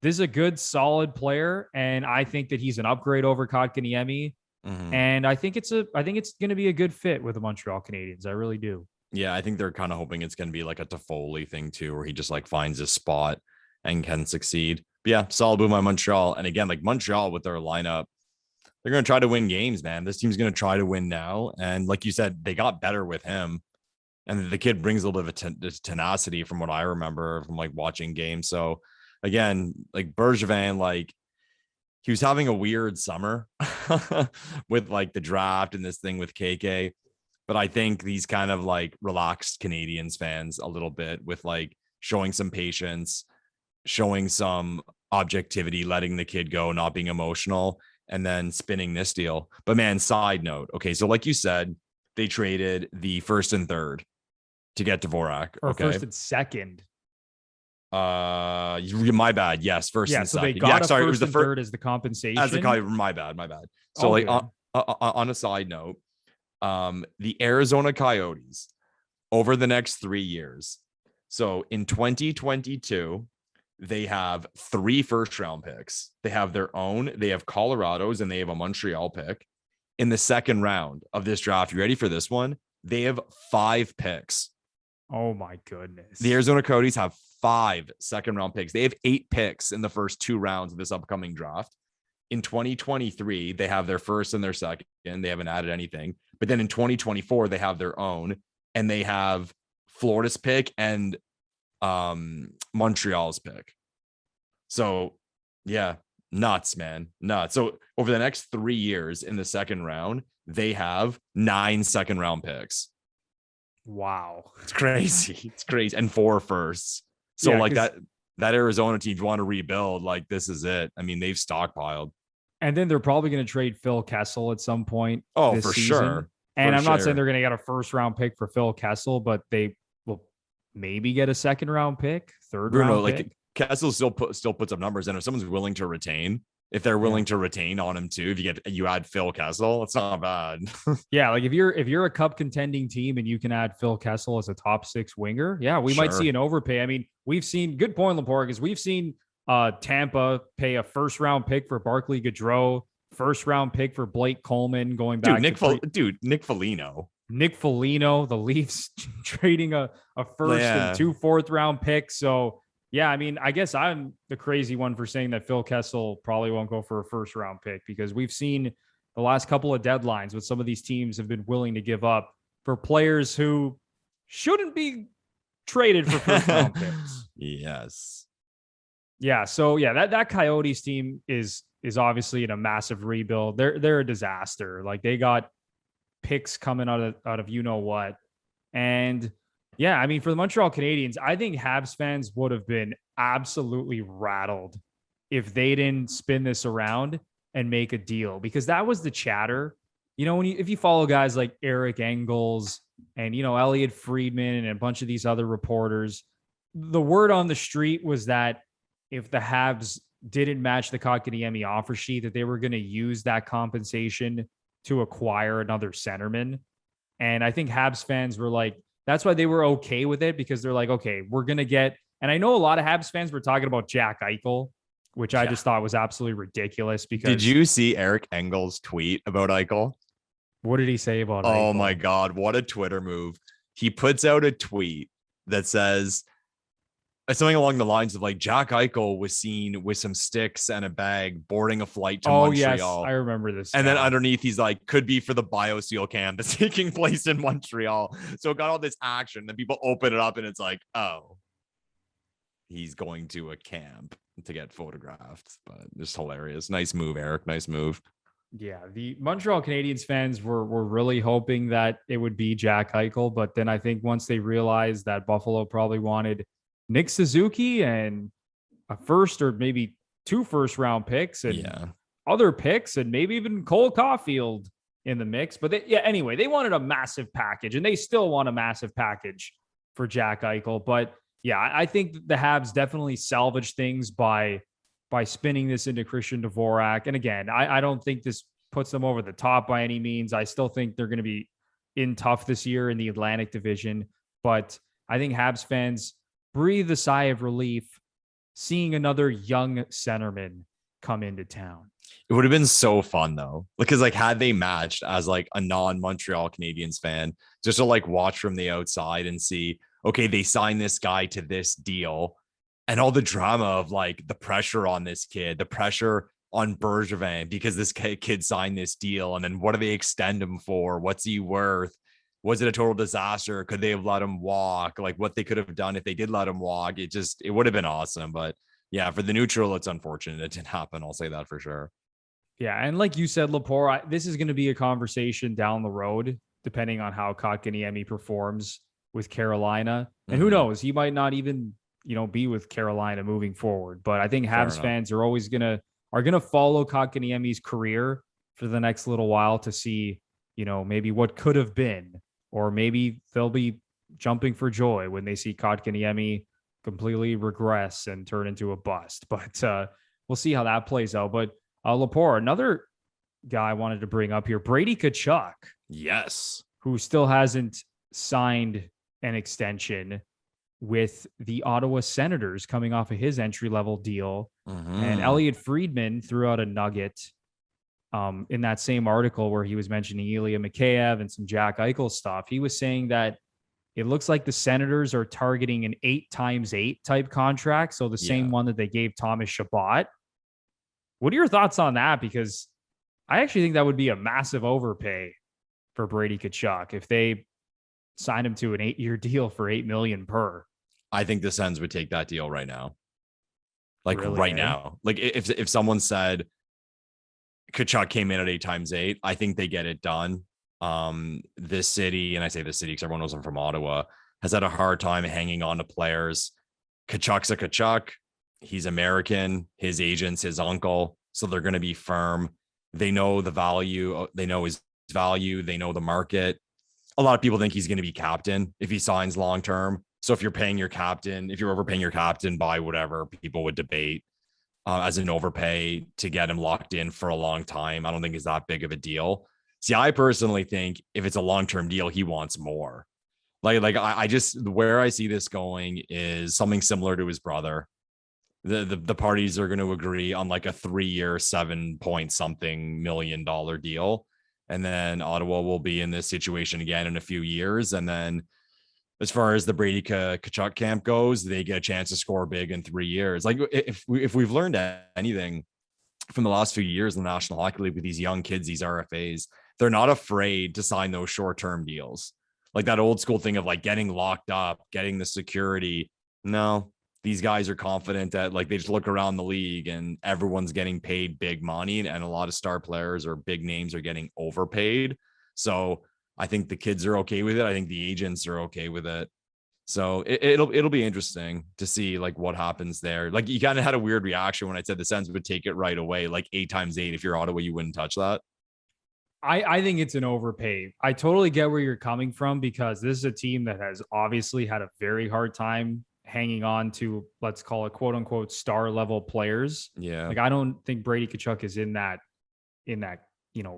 this is a good, solid player. And I think that he's an upgrade over Kotkaniemi. Mm-hmm. And I think it's going to be a good fit with the Montreal Canadiens. I really do. Yeah, I think they're kind of hoping it's going to be like a Toffoli thing too, where he just like finds his spot and can succeed. But yeah, solid boom on Montreal. And again, like Montreal with their lineup, they're going to try to win games, man. This team's going to try to win now. And like you said, they got better with him. And the kid brings a little bit of tenacity from what I remember from like watching games. So again, like Bergevin, like he was having a weird summer with like the draft and this thing with KK. But I think these kind of like relaxed Canadiens fans a little bit with like showing some patience, showing some objectivity, letting the kid go, not being emotional, and then spinning this deal. But man, side note. Okay. So like you said, they traded the first and third to get Dvorak. Or first and second. My bad. Yes, first and so second. They got it was the third as the compensation. As the my bad. So like on a side note, the Arizona Coyotes over the next 3 years. So in 2022, they have 3 first-round picks. They have their own. They have Colorado's and they have a Montreal pick. In the second round of this draft, you ready for this one? They have 5 picks. Oh my goodness. The Arizona Coyotes have 5 second-round picks. They have 8 picks in the first 2 rounds of this upcoming draft. In 2023, they have their first and their second. They haven't added anything. But then in 2024, they have their own, and they have Florida's pick and Montreal's pick. So, yeah, nuts, man. Nuts. So over the next 3 years in the second round, they have 9 second-round picks. Wow. It's crazy. It's crazy. And 4 firsts. So like that Arizona team, if you want to rebuild, like this is it. I mean, they've stockpiled. And then they're probably going to trade Phil Kessel at some point. Oh, for season. Sure. And I'm not saying they're going to get a first round pick for Phil Kessel, but they will maybe get a second round pick, third round pick. Like Kessel still puts up numbers. And if someone's willing to retain, if they're willing to retain on him too, if you add Phil Kessel, it's not bad. Yeah, like if you're a cup contending team and you can add Phil Kessel as a top 6 winger, we might see an overpay. I mean, we've seen good point, Lepore, because we've seen Tampa pay a first round pick for Barclay Gaudreau, first round pick for Blake Coleman, going back Nick Foligno. Nick Foligno, the Leafs trading a first and 2 fourth round picks. So yeah, I mean, I guess I'm the crazy one for saying that Phil Kessel probably won't go for a first round pick, because we've seen the last couple of deadlines what some of these teams have been willing to give up for players who shouldn't be traded for first round picks. Yes. Yeah. So yeah, that Coyotes team is obviously in a massive rebuild. They're a disaster. Like they got picks coming out of you know what. And yeah, I mean, for the Montreal Canadiens, I think Habs fans would have been absolutely rattled if they didn't spin this around and make a deal, because that was the chatter. If you follow guys like Eric Engels and, Elliot Friedman and a bunch of these other reporters, the word on the street was that if the Habs didn't match the Kotkaniemi offer sheet, that they were going to use that compensation to acquire another centerman. And I think Habs fans were like, that's why they were okay with it, because they're like, okay, we're going to get, and I know a lot of Habs fans were talking about Jack Eichel, which I just thought was absolutely ridiculous. Because did you see Eric Engels' tweet about Eichel? What did he say about Eichel? Oh my God, what a Twitter move. He puts out a tweet that says something along the lines of like, Jack Eichel was seen with some sticks and a bag boarding a flight to Montreal. Yes, I remember this. And then underneath, he's like, could be for the BioSteel camp that's taking place in Montreal. So it got all this action. Then people open it up and it's like, oh, he's going to a camp to get photographed. But just hilarious. Nice move, Eric. Nice move. Yeah, the Montreal Canadiens fans were really hoping that it would be Jack Eichel, but then I think once they realized that Buffalo probably wanted Nick Suzuki and a first or maybe 2 first-round picks and Yeah. other picks and maybe even Cole Caulfield in the mix. But anyway, they wanted a massive package and they still want a massive package for Jack Eichel. But yeah, I think the Habs definitely salvaged things by spinning this into Christian Dvorak. And again, I don't think this puts them over the top by any means. I still think they're going to be in tough this year in the Atlantic Division. But I think Habs fans breathe a sigh of relief seeing another young centerman come into town. It would have been so fun though, because like had they matched as like a non-Montreal Canadiens fan, just to like watch from the outside and see, okay, they signed this guy to this deal, and all the drama of like the pressure on this kid, the pressure on Bergevin because this kid signed this deal, and then what do they extend him for? What's he worth? Was it a total disaster? Could they have let him walk? Like what they could have done if they did let him walk? It would have been awesome, but yeah, for the neutral, it's unfortunate it didn't happen. I'll say that for sure. Yeah, and like you said, Lepore, this is going to be a conversation down the road, depending on how Kotkaniemi performs with Carolina. And who knows, he might not even, be with Carolina moving forward. But I think Habs fans are always gonna follow Kotkaniemi's career for the next little while to see, maybe what could have been, or maybe they'll be jumping for joy when they see Kotkaniemi completely regress and turn into a bust. But we'll see how that plays out. But Lepore, another guy I wanted to bring up here, Brady Tkachuk. Yes. Who still hasn't signed an extension with the Ottawa Senators coming off of his entry-level deal. And Elliot Friedman threw out a nugget in that same article where he was mentioning Ilya Mikheyev and some Jack Eichel stuff. He was saying that it looks like the Senators are targeting an 8x8 type contract. So the same one that they gave Thomas Chabot. What are your thoughts on that? Because I actually think that would be a massive overpay for Brady Tkachuk if they signed him to an 8-year deal for $8 million per. I think the Sens would take that deal right now. Like really, right now. Like if someone said Tkachuk came in at 8x8, I think they get it done. This city, and I say this city because everyone knows I'm from Ottawa, has had a hard time hanging on to players. Tkachuk's a Tkachuk. He's American, his agent's his uncle. So they're going to be firm. They know the value. They know his value. They know the market. A lot of people think he's going to be captain if he signs long-term. So if you're paying your captain, if you're overpaying your captain by whatever people would debate as an overpay to get him locked in for a long time, I don't think is that big of a deal. See, I personally think if it's a long-term deal, he wants more. I just, where I see this going is something similar to his brother. The parties are going to agree on like a 3-year, $7-point-something million deal. And then Ottawa will be in this situation again in a few years. And then as far as the Brady Tkachuk camp goes, they get a chance to score big in 3 years. Like if we've learned anything from the last few years in the National Hockey League with these young kids, these RFAs, they're not afraid to sign those short-term deals. Like that old school thing of like getting locked up, getting the security. No, these guys are confident that like they just look around the league and everyone's getting paid big money, and a lot of star players or big names are getting overpaid. So I think the kids are okay with it. I think the agents are okay with it. So it'll be interesting to see like what happens there. Like you kind of had a weird reaction when I said the Sens would take it right away, like 8x8. If you're Ottawa, you wouldn't touch that. I think it's an overpay. I totally get where you're coming from because this is a team that has obviously had a very hard time hanging on to, let's call it quote unquote star level players. Yeah. Like I don't think Brady Tkachuk is in that,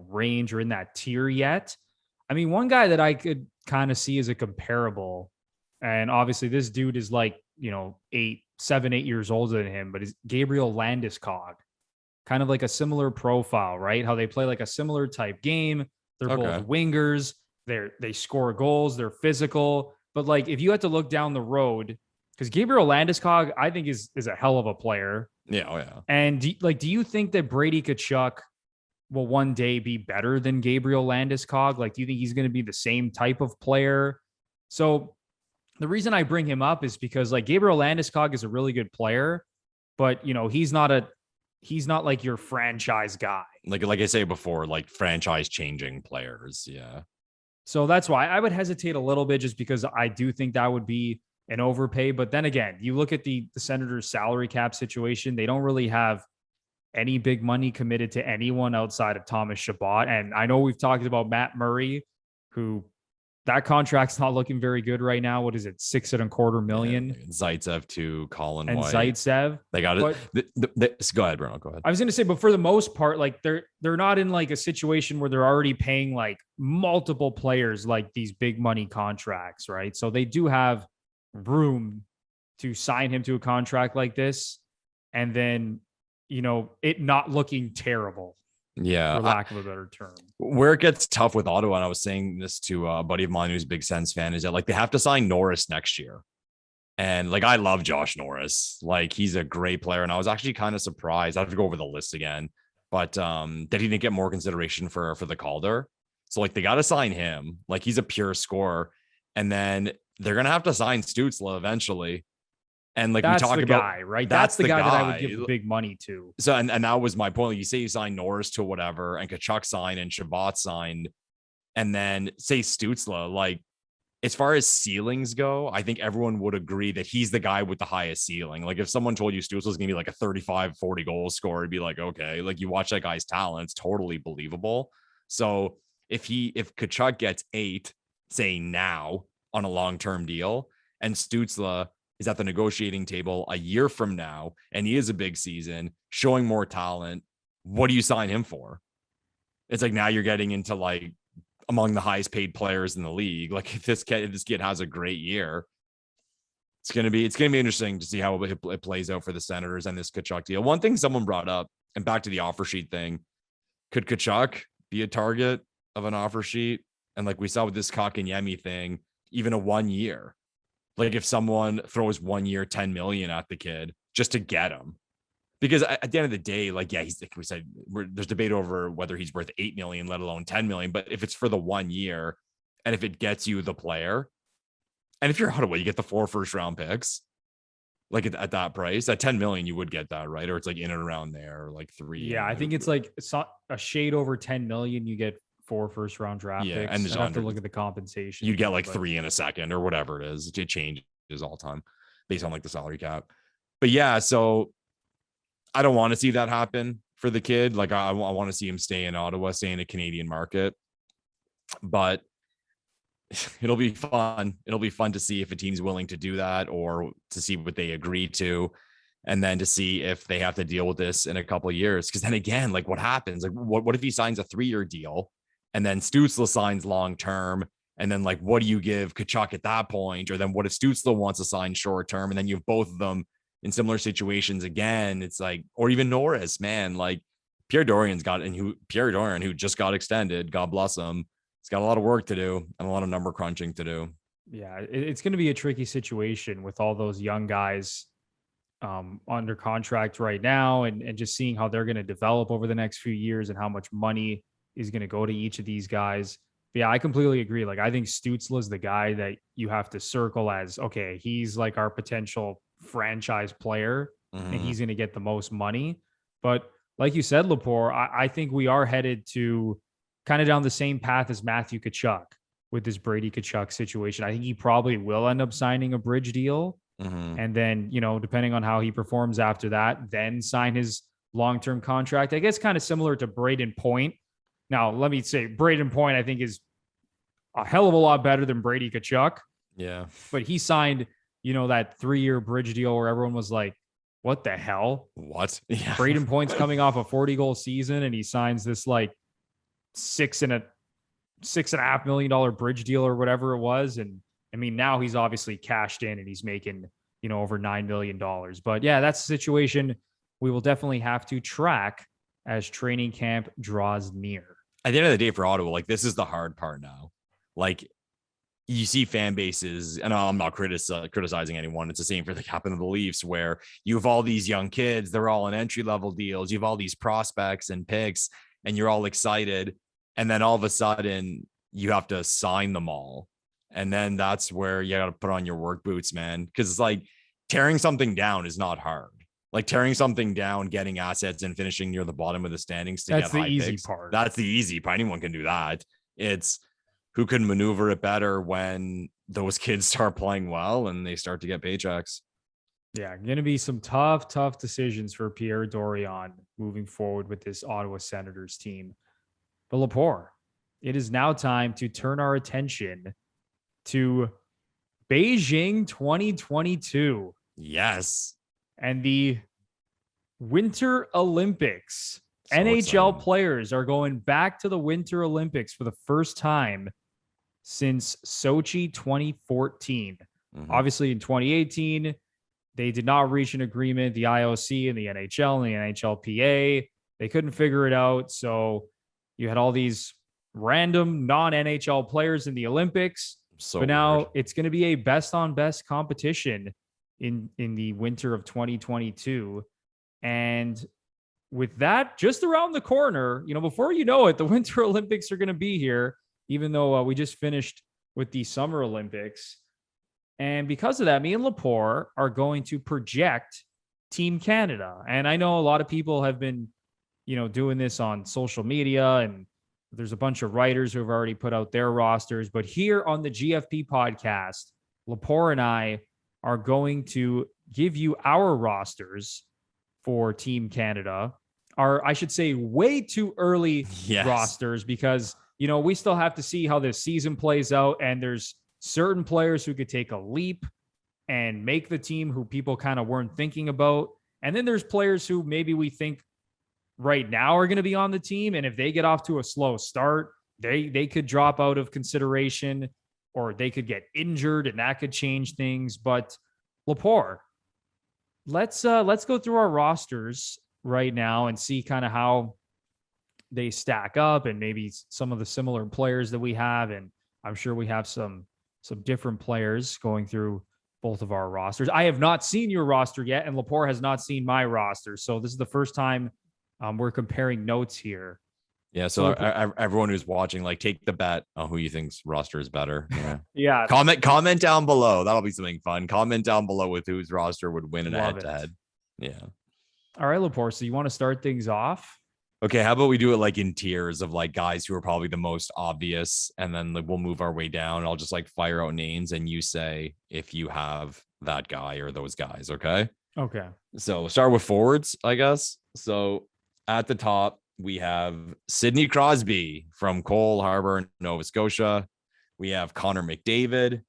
range or in that tier yet. I mean, one guy that I could kind of see as a comparable, and obviously this dude is like, 7, 8 years older than him, but is Gabriel Landeskog. Kind of like a similar profile, right? How they play like a similar type game. They're both wingers. They score goals. They're physical. But like, if you had to look down the road, because Gabriel Landeskog, I think is a hell of a player. Yeah. Oh yeah. And do you think that Brady Tkachuk will one day be better than Gabriel Landeskog? Like, do you think he's going to be the same type of player? So the reason I bring him up is because like Gabriel Landeskog is a really good player, but he's not a he's not like your franchise guy. Like I say before, like franchise changing players. Yeah. So that's why I would hesitate a little bit, just because I do think that would be an overpay. But then again, you look at the Senators' salary cap situation, they don't really have any big money committed to anyone outside of Thomas Chabot. And I know we've talked about Matt Murray, who that contract's not looking very good right now. What is it? $6.25 million. Yeah, Zaitsev to Colin and White. Zaitsev. They got it. Go ahead, Bruno. Go ahead. I was going to say, but for the most part, like they're not in like a situation where they're already paying like multiple players like these big money contracts, right? So they do have room to sign him to a contract like this, and then it not looking terrible. Yeah, for lack of a better term. Where it gets tough with Ottawa, and I was saying this to a buddy of mine who's a big Sens fan, is that like they have to sign Norris next year. And like I love Josh Norris. Like he's a great player. And I was actually kind of surprised. I have to go over the list again, but that he didn't get more consideration for the Calder. So like they got to sign him. Like he's a pure scorer. And then they're gonna have to sign Stützle eventually. And like that's we talk the about guy, right? That's the guy that I would give the big money to. So and that was my point. Like you say you sign Norris to whatever, and Tkachuk signed and Chabot signed, and then say Stützle. Like as far as ceilings go, I think everyone would agree that he's the guy with the highest ceiling. Like if someone told you Stützle's gonna be like a 35, 40 goal scorer, it'd be like, okay, like you watch that guy's talent, it's totally believable. So if Tkachuk gets 8, say now on a long-term deal, and Stützle is at the negotiating table a year from now, and he is a big season, showing more talent, what do you sign him for? It's like now you're getting into like among the highest paid players in the league. Like if this kid has a great year, it's gonna be interesting to see how it plays out for the Senators and this Tkachuk deal. One thing someone brought up, and back to the offer sheet thing, could Tkachuk be a target of an offer sheet? And like we saw with this Kotkaniemi thing, even a 1 year. Like if someone throws 1 year, 10 million at the kid just to get him, because at the end of the day, like, yeah, he's like we said, there's debate over whether he's worth 8 million, let alone 10 million. But if it's for the 1 year, and if it gets you the player, and if you're Ottawa, you get the 4 first-round picks, like at that price, at 10 million, you would get that, right? Or it's like in and around there, like 3. Yeah, I think it's like a shade over 10 million. You get 4 first-round draft picks. And I have to look at the compensation. You'd get like 3 in a second or whatever it is. It changes all the time based on like the salary cap. But yeah, so I don't want to see that happen for the kid. Like I want to see him stay in Ottawa, stay in a Canadian market. But it'll be fun. It'll be fun to see if a team's willing to do that, or to see what they agree to, and then to see if they have to deal with this in a couple of years. Because then again, like what happens? Like what if he signs a 3-year deal? And then Stützle signs long-term. And then like, what do you give Tkachuk at that point? Or then what if Stützle wants to sign short-term? And then you have both of them in similar situations again. It's like, or even Norris, man, like Pierre Dorian, who just got extended, God bless him. He's got a lot of work to do and a lot of number crunching to do. Yeah, it's going to be a tricky situation with all those young guys under contract right now, and just seeing how they're going to develop over the next few years and how much money is going to go to each of these guys. But yeah, I completely agree. Like, I think Stützle is the guy that you have to circle as, okay, he's like our potential franchise player, and he's going to get the most money. But like you said, Lepore, I think we are headed to kind of down the same path as Matthew Tkachuk with this Brady Tkachuk situation. I think he probably will end up signing a bridge deal. And then, depending on how he performs after that, then sign his long-term contract. I guess kind of similar to Braden Point. Now, let me say, Braden Point, I think, is a hell of a lot better than Brady Tkachuk. Yeah. But he signed, that 3-year bridge deal where everyone was like, what the hell? What? Yeah. Braden Point's coming off a 40-goal season, and he signs this like $6.5 million bridge deal or whatever it was. And I mean, now he's obviously cashed in and he's making, over $9 million. But yeah, that's the situation we will definitely have to track as training camp draws near. At the end of the day for Ottawa, like this is the hard part now. Like you see fan bases, and I'm not criticizing anyone. It's the same for the captain of the Leafs, where you have all these young kids, they're all in entry-level deals. You have all these prospects and picks, and you're all excited. And then all of a sudden you have to sign them all. And then that's where you got to put on your work boots, man. Cause it's like tearing something down is not hard. Like tearing something down, getting assets, and finishing near the bottom of the standings to That's get the high easy picks. part. That's the easy part. Anyone can do that. It's who can maneuver it better when those kids start playing well and they start to get paychecks. Yeah, going to be some tough decisions for Pierre Dorion moving forward with this Ottawa Senators team. But Lepore, it is now time to turn our attention to Beijing 2022. Yes. And the Winter Olympics. So NHL exciting. players are going back to the Winter Olympics for the first time since Sochi 2014. Obviously, in 2018, they did not reach an agreement. The IOC and the NHL and the NHLPA, they couldn't figure it out. So you had all these random non-NHL players in the Olympics. But now it's going to be a best on best competition in the winter of 2022. And with that just around the corner, before you know it, the Winter Olympics are going to be here, even though we just finished with the Summer Olympics. And because of that, me and Lepore are going to project Team Canada. And I know a lot of people have been, doing this on social media, and there's a bunch of writers who have already put out their rosters. But here on the GFP podcast, Lepore and I are going to give you our rosters for Team Canada. I should say, way too early rosters, because, we still have to see how this season plays out. And there's certain players who could take a leap and make the team who people kind of weren't thinking about. And then there's players who maybe we think right now are going to be on the team. And if they get off to a slow start, they could drop out of consideration, or they could get injured, and that could change things. But Lepore, let's go through our rosters right now and see kind of how they stack up, and maybe some of the similar players that we have. And I'm sure we have some different players going through both of our rosters. I have not seen your roster yet, and Lepore has not seen my roster. So this is the first time we're comparing notes here. Yeah. So everyone who's watching, take the bet on who you think's roster is better. Yeah. Yeah. Comment down below. That'll be something fun. Comment down below with whose roster would win in a head-to-head. Yeah. All right, Lepore. So you want to start things off? Okay. How about we do it in tiers of guys who are probably the most obvious, and then we'll move our way down. I'll just fire out names, and you say if you have that guy or those guys. Okay. Okay. So start with forwards, I guess. So at the top, we have Sidney Crosby from Cole Harbour, Nova Scotia. We have Connor McDavid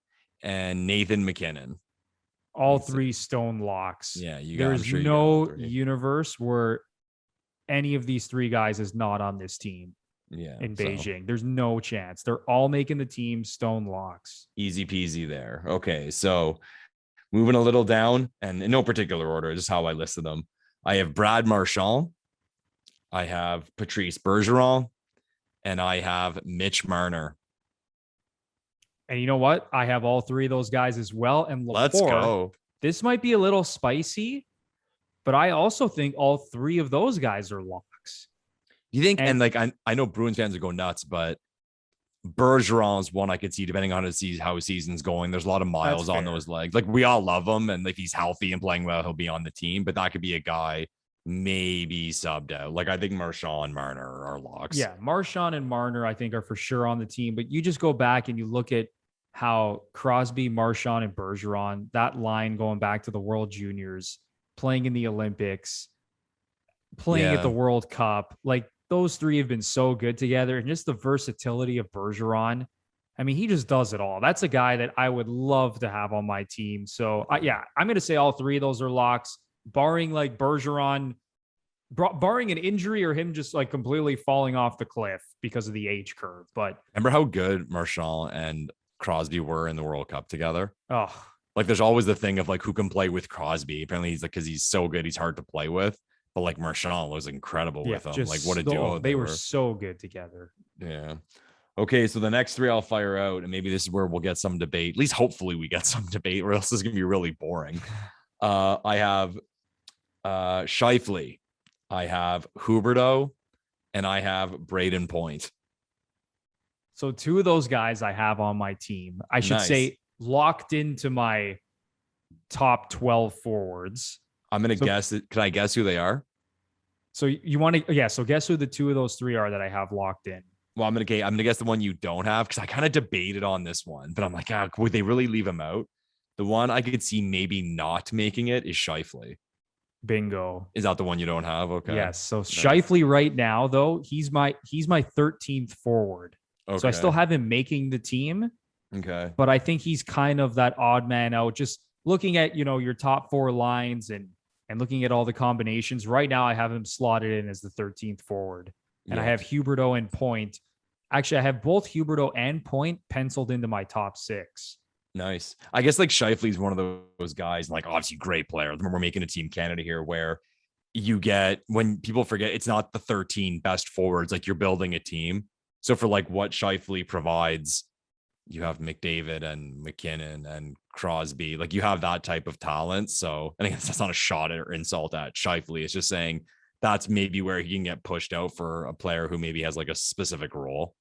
and Nathan McKinnon. All three stone locks. Yeah, there's no universe where any of these three guys is not on this team. Yeah, in Beijing, there's no chance. They're all making the team stone locks. Easy peasy there. Okay, so moving a little down, and in no particular order, just how I listed them. I have Brad Marchand, I have Patrice Bergeron, and I have Mitch Marner. And you know what? I have all three of those guys as well. And Lepore, let's go. This might be a little spicy, but I also think all three of those guys are locks. You think? And I know Bruins fans would go nuts, but Bergeron's one I could see, depending on how his season's going. There's a lot of miles on those legs. We all love him, and if he's healthy and playing well, he'll be on the team. But that could be a guy maybe subbed out. I think Marchand and Marner are locks. Yeah, Marchand and Marner, I think, are for sure on the team. But you just go back and you look at how Crosby, Marchand, and Bergeron, that line going back to the World Juniors, playing in the Olympics, playing at the World Cup, those three have been so good together. And just the versatility of Bergeron, I mean, he just does it all. That's a guy that I would love to have on my team. So I'm going to say all three of those are locks, barring Bergeron, barring an injury or him just completely falling off the cliff because of the age curve. But remember how good Marchand and Crosby were in the World Cup together? Oh, there's always the thing of who can play with Crosby. Apparently he's because he's so good, he's hard to play with. But Marchand was incredible with him. What a duo they were so good together. Yeah. Okay, so the next three I'll fire out, and maybe this is where we'll get some debate. At least hopefully we get some debate, or else this is gonna be really boring. I have Scheifele, I have Huberdeau, and I have Braden Point. So two of those guys I have on my team. I should say locked into my top 12 forwards. I'm gonna guess it. Can I guess who they are? So you want to, yeah. So guess who the two of those three are that I have locked in? Well, I'm gonna guess the one you don't have because I kind of debated on this one, but I'm like, would they really leave him out? The one I could see maybe not making it is Scheifele. Bingo. Is that the one you don't have? Okay. Yes. So Scheifele right now, though, he's my 13th forward. Okay. So I still have him making the team. Okay. But I think he's kind of that odd man out. Just looking at, your top four lines and looking at all the combinations. Right now, I have him slotted in as the 13th forward. And I have Huberdeau and Point. Actually, I have both Huberdeau and Point penciled into my top 6. Nice. I guess like Scheifele's one of those guys, like obviously great player. We're making a Team Canada here where you get, when people forget, it's not the 13 best forwards, like you're building a team. So for like what Scheifele provides, you have McDavid and McKinnon and Crosby, like you have that type of talent. So I think that's not a shot or insult at Scheifele. It's just saying that's maybe where he can get pushed out for a player who maybe has like a specific role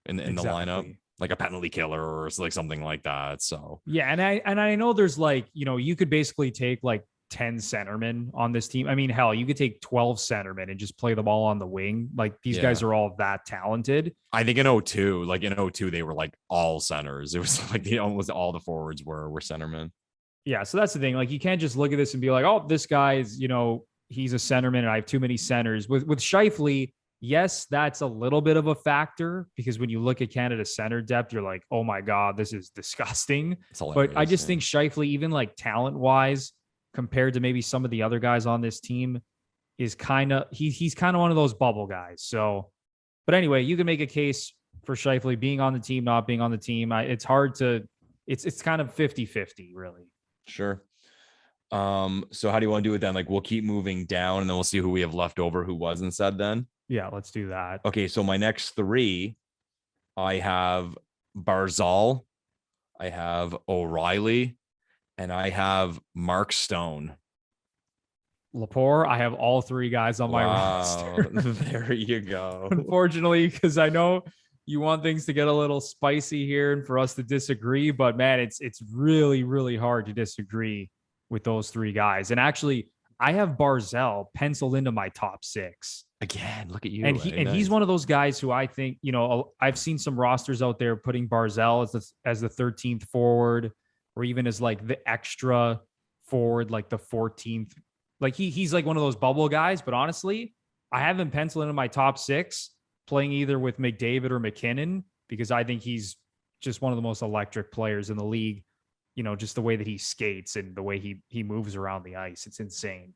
in the lineup, like a penalty killer or like something like that. So yeah, and I know there's like, you could basically take like 10 centermen on this team. I mean, hell, you could take 12 centermen and just play them all on the wing. Like these guys are all that talented. I think in 02, they were like all centers. It was like almost all the forwards were centermen. Yeah, so that's the thing. Like you can't just look at this and be like, oh, this guy is, he's a centerman and I have too many centers. With Scheifele, yes, that's a little bit of a factor because when you look at Canada's center depth, you're like, oh my God, this is disgusting. But I just think Scheifele, even like talent-wise, compared to maybe some of the other guys on this team, is he's kind of one of those bubble guys. So, but anyway, you can make a case for Scheifele being on the team, not being on the team. It's hard to, it's kind of 50-50 really. Sure. So how do you want to do it then? Like we'll keep moving down and then we'll see who we have left over who wasn't said then. Yeah, let's do that. Okay, so my next 3, I have Barzal, I have O'Reilly, and I have Mark Stone. Lepore, I have all 3 guys on my roster. There you go. Unfortunately, because I know you want things to get a little spicy here and for us to disagree, but man, it's really, really hard to disagree with those 3 guys. And actually, I have Barzal penciled into my top 6. Again, look at you. And he's one of those guys who I think, I've seen some rosters out there putting Barzal as the 13th forward, or even as like the extra forward, like the 14th. Like he's like one of those bubble guys. But honestly, I have him penciled into my top 6, playing either with McDavid or McKinnon, because I think he's just one of the most electric players in the league. Just the way that he skates and the way he moves around the ice. It's insane.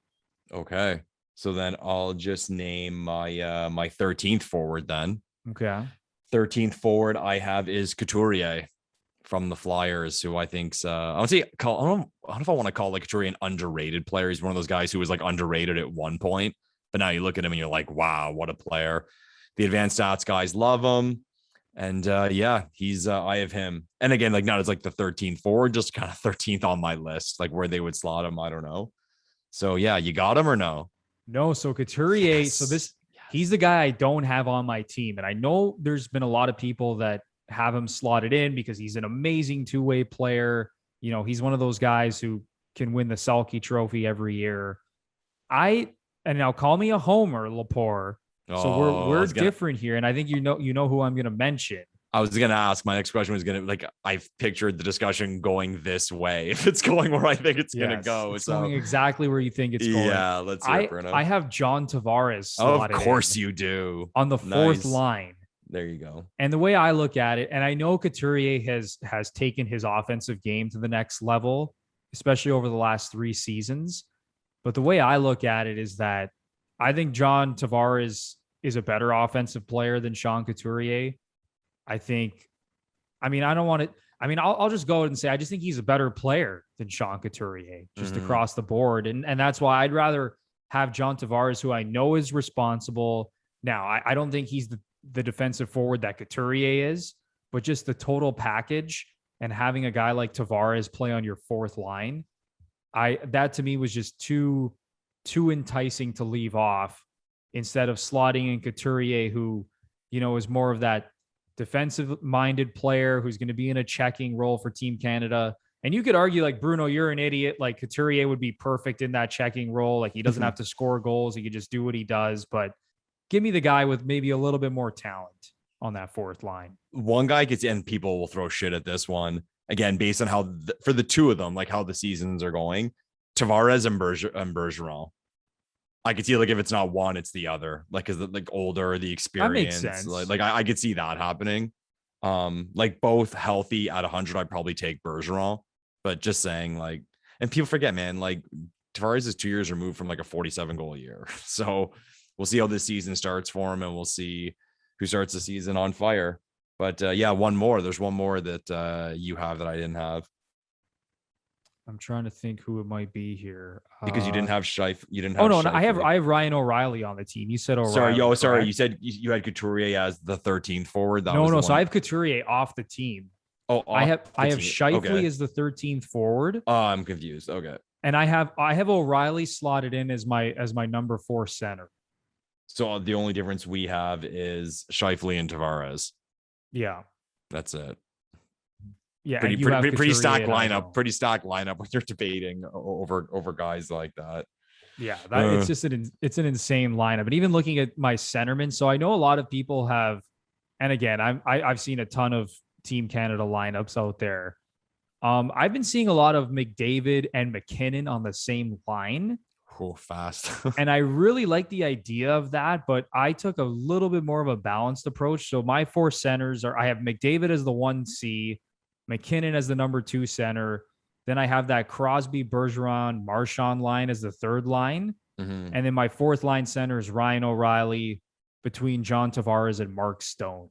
Okay. So then I'll just name my my 13th forward then. Okay. 13th forward I have is Couturier from the Flyers, who I think's I don't know if I want to call like Couturier an underrated player. He's one of those guys who was like underrated at one point, but now you look at him and you're like, wow, what a player. The advanced stats guys love him. And he's I have him. And again, like not as like the 13th forward, just kind of 13th on my list, like where they would slot him. I don't know. So yeah, you got him or no? No. So Couturier, he's the guy I don't have on my team. And I know there's been a lot of people that have him slotted in because he's an amazing two-way player. He's one of those guys who can win the Selke trophy every year. And now call me a homer, Lepore. So we're different here. And I think you know who I'm going to mention. I was going to ask, my next question was going to I've pictured the discussion going this way. If it's going where I think it's going to go. It's going exactly where you think it's going. Yeah, let's hear it, Bruno. I have John Tavares. Of course you do. On the 4th line. There you go. And the way I look at it, and I know Couturier has taken his offensive game to the next level, especially over the last 3 seasons. But the way I look at it is that I think John Tavares is a better offensive player than Sean Couturier. I'll just go ahead and say, I just think he's a better player than Sean Couturier, just across the board. And that's why I'd rather have John Tavares, who I know is responsible. Now, I don't think he's the defensive forward that Couturier is, but just the total package and having a guy like Tavares play on your 4th line, that to me was just too enticing to leave off instead of slotting in Couturier, who, is more of that defensive minded player who's going to be in a checking role for Team Canada. And you could argue like, Bruno, you're an idiot. Like Couturier would be perfect in that checking role. Like he doesn't have to score goals. He could just do what he does. But give me the guy with maybe a little bit more talent on that fourth line. One guy gets in, people will throw shit at this one. Again, based on how, for the two of them, like how the seasons are going, Tavares and Bergeron. I could see like if it's not one, it's the other. Like is it like older, the experience? That makes sense. Like I could see that happening. Like both healthy at 100, I'd probably take Bergeron. But just saying, like, and people forget, man, like Tavares is 2 years removed from like a 47 goal a year. So we'll see how this season starts for him, and we'll see who starts the season on fire. But yeah, one more. There's one more that you have that I didn't have. I'm trying to think who it might be here. Because you didn't have Scheif. You didn't have. Oh no, I have Ryan O'Reilly on the team. You said O'Reilly. Sorry. You said you had Couturier as the 13th forward. No. So I have Couturier off the team. Oh, I have Scheifele as the 13th forward. Oh, I'm confused. Okay. And I have O'Reilly slotted in as my number 4 center. So the only difference we have is Scheifele and Tavares. Yeah. That's it. Yeah. Pretty stacked lineup. Pretty stacked lineup when you're debating over guys like that. Yeah. It's just it's an insane lineup. And even looking at my centerman. So I know a lot of people have, and again, I've seen a ton of Team Canada lineups out there. I've been seeing a lot of McDavid and McKinnon on the same line. Oh, fast. And I really like the idea of that, but I took a little bit more of a balanced approach. So my 4 centers are, I have McDavid as the 1C, McKinnon as the number 2 center. Then I have that Crosby, Bergeron, Marchand line as the 3rd line. Mm-hmm. And then my 4th line center is Ryan O'Reilly between John Tavares and Mark Stone.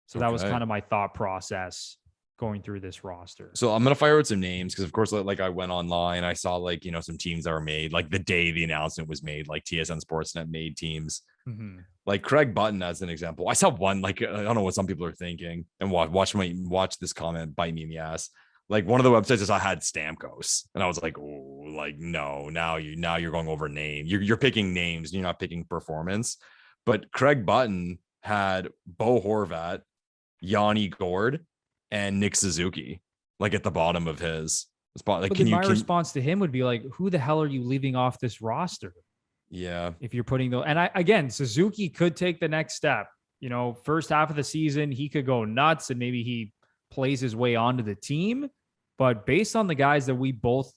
So that was kind of my thought process going through this roster. So I'm going to fire out some names because, of course, like I went online, I saw like, some teams that were made like the day the announcement was made, like TSN Sportsnet made teams. Mm-hmm. Like Craig Button as an example. I saw one, like, I don't know what some people are thinking, and watch this comment bite me in the ass. Like one of the websites just I had Stamkos, and I was like, oh, like, no, now you're going over name. You're picking names, and you're not picking performance. But Craig Button had Bo Horvat, Yanni Gord, and Nick Suzuki, like at the bottom of his spot. Like, my response to him would be like, who the hell are you leaving off this roster? Yeah. If you're putting those, and Suzuki could take the next step. First half of the season, he could go nuts and maybe he plays his way onto the team. But based on the guys that we both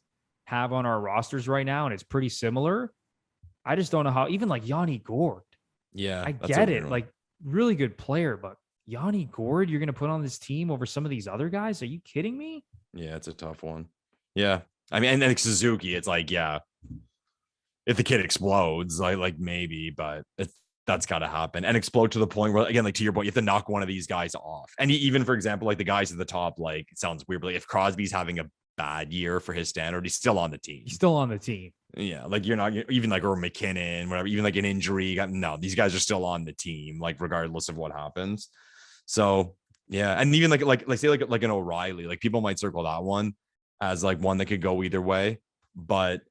have on our rosters right now, and it's pretty similar, I just don't know how, even like Yanni Gord. Yeah. I get it. Like, really good player, but Yanni Gord, you're going to put on this team over some of these other guys? Are you kidding me? Yeah, it's a tough one. Yeah. I mean, and then Suzuki, it's like, yeah, if the kid explodes, like maybe, but that's got to happen and explode to the point where, again, like to your point, you have to knock one of these guys off. And even, for example, like the guys at the top, like it sounds weird, but like if Crosby's having a bad year for his standard, he's still on the team. Yeah. Like you're even like, or McKinnon, whatever, even like an injury. No, these guys are still on the team, like regardless of what happens. So yeah. And even like say like an O'Reilly, like people might circle that one as like one that could go either way, but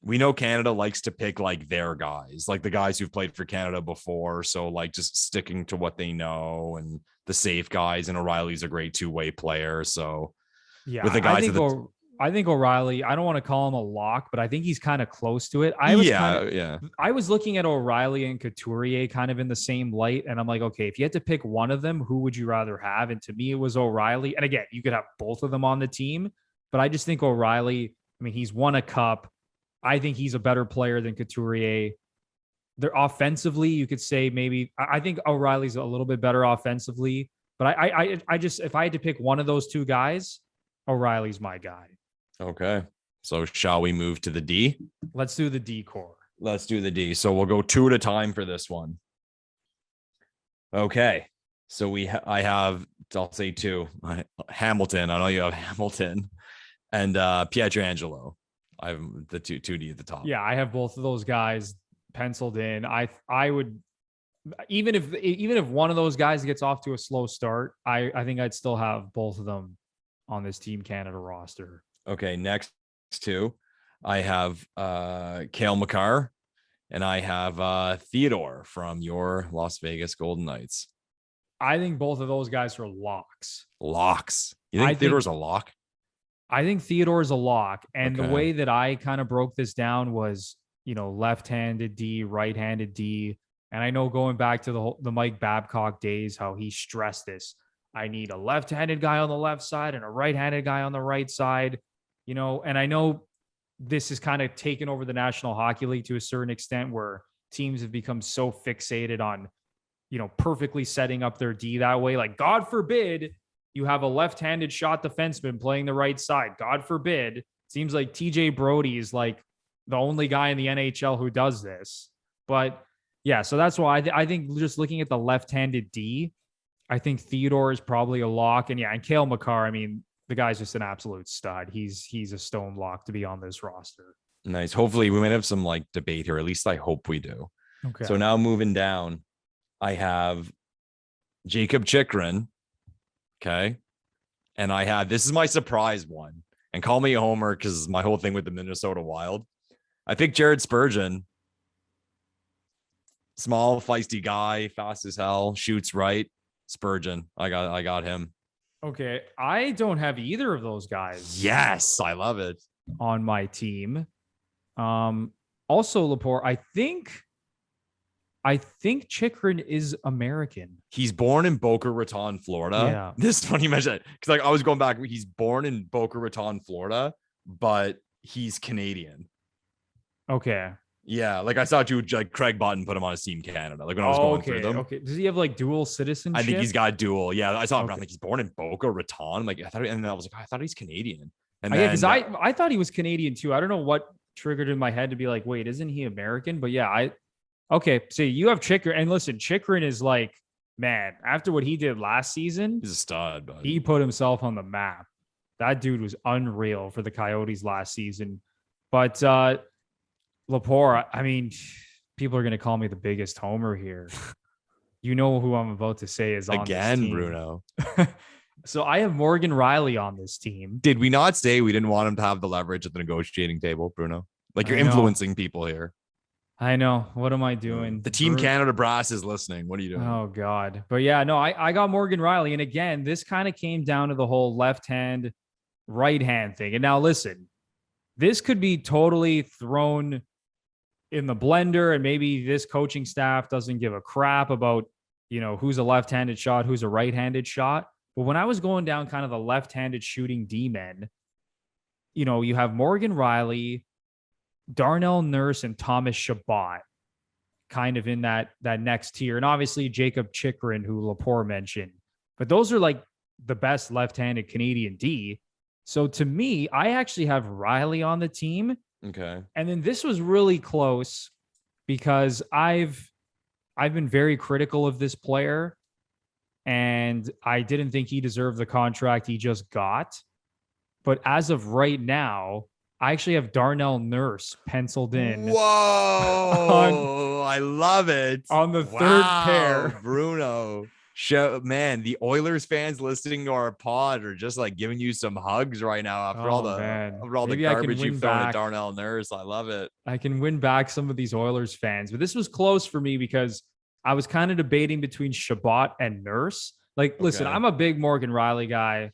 we know Canada likes to pick like their guys, like the guys who've played for Canada before. So like just sticking to what they know and the safe guys, and O'Reilly's a great 2-way player. So yeah, with the guys I think O'Reilly, I don't want to call him a lock, but I think he's kind of close to it. I was looking at O'Reilly and Couturier kind of in the same light. And I'm like, okay, if you had to pick one of them, who would you rather have? And to me, it was O'Reilly. And again, you could have both of them on the team, but I just think O'Reilly, I mean, he's won a cup. I think he's a better player than Couturier. They're offensively, you could say maybe, I think O'Reilly's a little bit better offensively, but I just, if I had to pick one of those two guys, O'Reilly's my guy. Okay. So shall we move to the D? Let's do the D core. Let's do the D. So we'll go 2 at a time for this one. Okay. So I'll say 2. Hamilton. I know you have Hamilton and Pietrangelo. I have the 2D at the top. Yeah, I have both of those guys penciled in. I would, even if one of those guys gets off to a slow start, I think I'd still have both of them on this Team Canada roster. Okay, next 2, I have Cale Makar, and I have Theodore from your Las Vegas Golden Knights. I think both of those guys are locks. Locks. You think Theodore's a lock? I think Theodore is a lock. And the Okay. way that I kind of broke this down was, left-handed D, right-handed D. And I know going back to the Mike Babcock days, how he stressed this. I need a left-handed guy on the left side and a right-handed guy on the right side, and I know this is kind of taken over the National Hockey League to a certain extent where teams have become so fixated on, perfectly setting up their D that way. Like, God forbid you have a left-handed shot defenseman playing the right side. God forbid. Seems like TJ Brody is like the only guy in the NHL who does this. But yeah, so that's why I think just looking at the left-handed D, I think Theodore is probably a lock. And and Cale Makar, I mean, the guy's just an absolute stud. He's a stone lock to be on this roster. Nice. Hopefully we might have some like debate here. At least I hope we do. Okay. So now moving down, I have Jacob Chikrin. Okay. And this is my surprise one. And call me a homer because my whole thing with the Minnesota Wild. I picked Jared Spurgeon. Small, feisty guy, fast as hell, shoots right. Spurgeon. I got him. Okay. I don't have either of those guys. Yes, I love it. On my team. Also, Lepore, I think Chikrin is American. He's born in Boca Raton, Florida. Yeah. This is funny you mentioned it because like I was going back. He's born in Boca Raton, Florida, but he's Canadian. Okay. Yeah, like I saw you like Craig Button put him on his team Canada. Like when I was going through them. Okay. Does he have like dual citizenship? I think he's got dual. Yeah, I saw him. I'm like, he's born in Boca Raton. Like I thought, and then I was like, I thought he's Canadian. And then, because I thought he was Canadian too. I don't know what triggered in my head to be like, wait, isn't he American? But yeah, okay. So you have Chikrin, and listen, Chikrin is like, man, after what he did last season, he's a stud. But he put himself on the map. That dude was unreal for the Coyotes last season. But Lepore, I mean, people are going to call me the biggest homer here. You know who I'm about to say is on again, this team. Bruno. So I have Morgan Rielly on this team. Did we not say we didn't want him to have the leverage at the negotiating table, Bruno? Like you're influencing people here. I know. What am I doing? The Team Canada brass is listening. What are you doing? Oh, God. But yeah, no, I got Morgan Rielly. And again, this kind of came down to the whole left hand, right hand thing. And now listen, this could be totally thrown in the blender, and maybe this coaching staff doesn't give a crap about, who's a left-handed shot, who's a right-handed shot. But when I was going down kind of the left-handed shooting D-men, you have Morgan Rielly, Darnell Nurse, and Thomas Chabot kind of in that next tier. And obviously Jacob Chikrin, who Lepore mentioned. But those are like the best left-handed Canadian D. So to me, I actually have Rielly on the team. Okay. And then this was really close because I've been very critical of this player, and I didn't think he deserved the contract he just got. But as of right now, I actually have Darnell Nurse penciled in. Whoa! I love it. On the third pair. Bruno. Man, the Oilers fans listening to our pod are just like giving you some hugs right now after all the garbage you've thrown at Darnell Nurse. I love it. I can win back some of these Oilers fans, but this was close for me because I was kind of debating between Chabot and Nurse. Like, listen, I'm a big Morgan Rielly guy.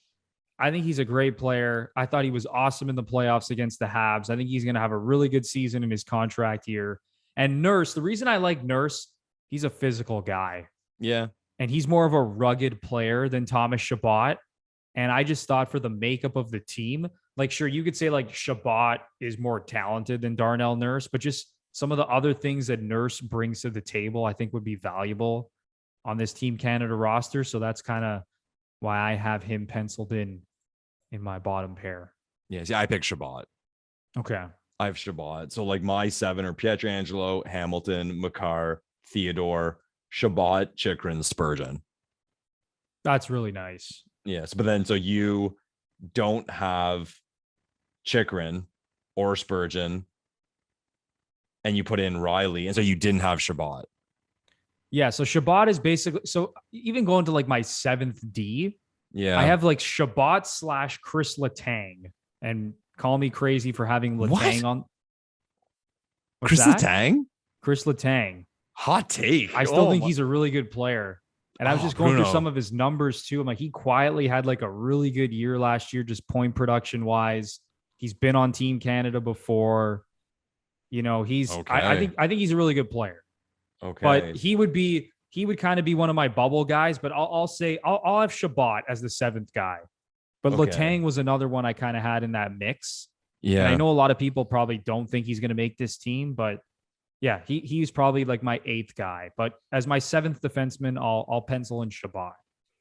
I think he's a great player. I thought he was awesome in the playoffs against the Habs. I think he's going to have a really good season in his contract year. And Nurse, the reason I like Nurse, he's a physical guy. Yeah. And he's more of a rugged player than Thomas Chabot. And I just thought for the makeup of the team, like, sure, you could say like Chabot is more talented than Darnell Nurse, but just some of the other things that Nurse brings to the table, I think would be valuable on this Team Canada roster. So that's kind of why I have him penciled in my bottom pair. Yeah, see, I picked Chabot. Okay. I have Chabot. So like my 7 are Pietrangelo, Hamilton, Makar, Theodore, Chabot, Chikrin, Spurgeon. That's really nice. Yes, but then so you don't have Chikrin or Spurgeon, and you put in Rielly, and so you didn't have Chabot. Yeah, so Chabot is basically, so even going to like my 7th D, yeah, I have like Chabot / Chris Letang, and call me crazy for having Letang on. Chris Letang? Chris Letang. Hot take. I still think he's a really good player. And I was just going Bruno. through some of his numbers too. I'm like, he quietly had like a really good year last year, just point production wise. He's been on Team Canada before. He's Okay. I think he's a really good player. Okay. But he would kind of be one of my bubble guys. But I'll say I'll have Shabbat as the seventh guy. But Okay. Letang was another one I kind of had in that mix. Yeah. And I know a lot of people probably don't think he's going to make this team, but yeah, he's probably like my eighth guy. But as my seventh defenseman, I'll pencil in Shabbat.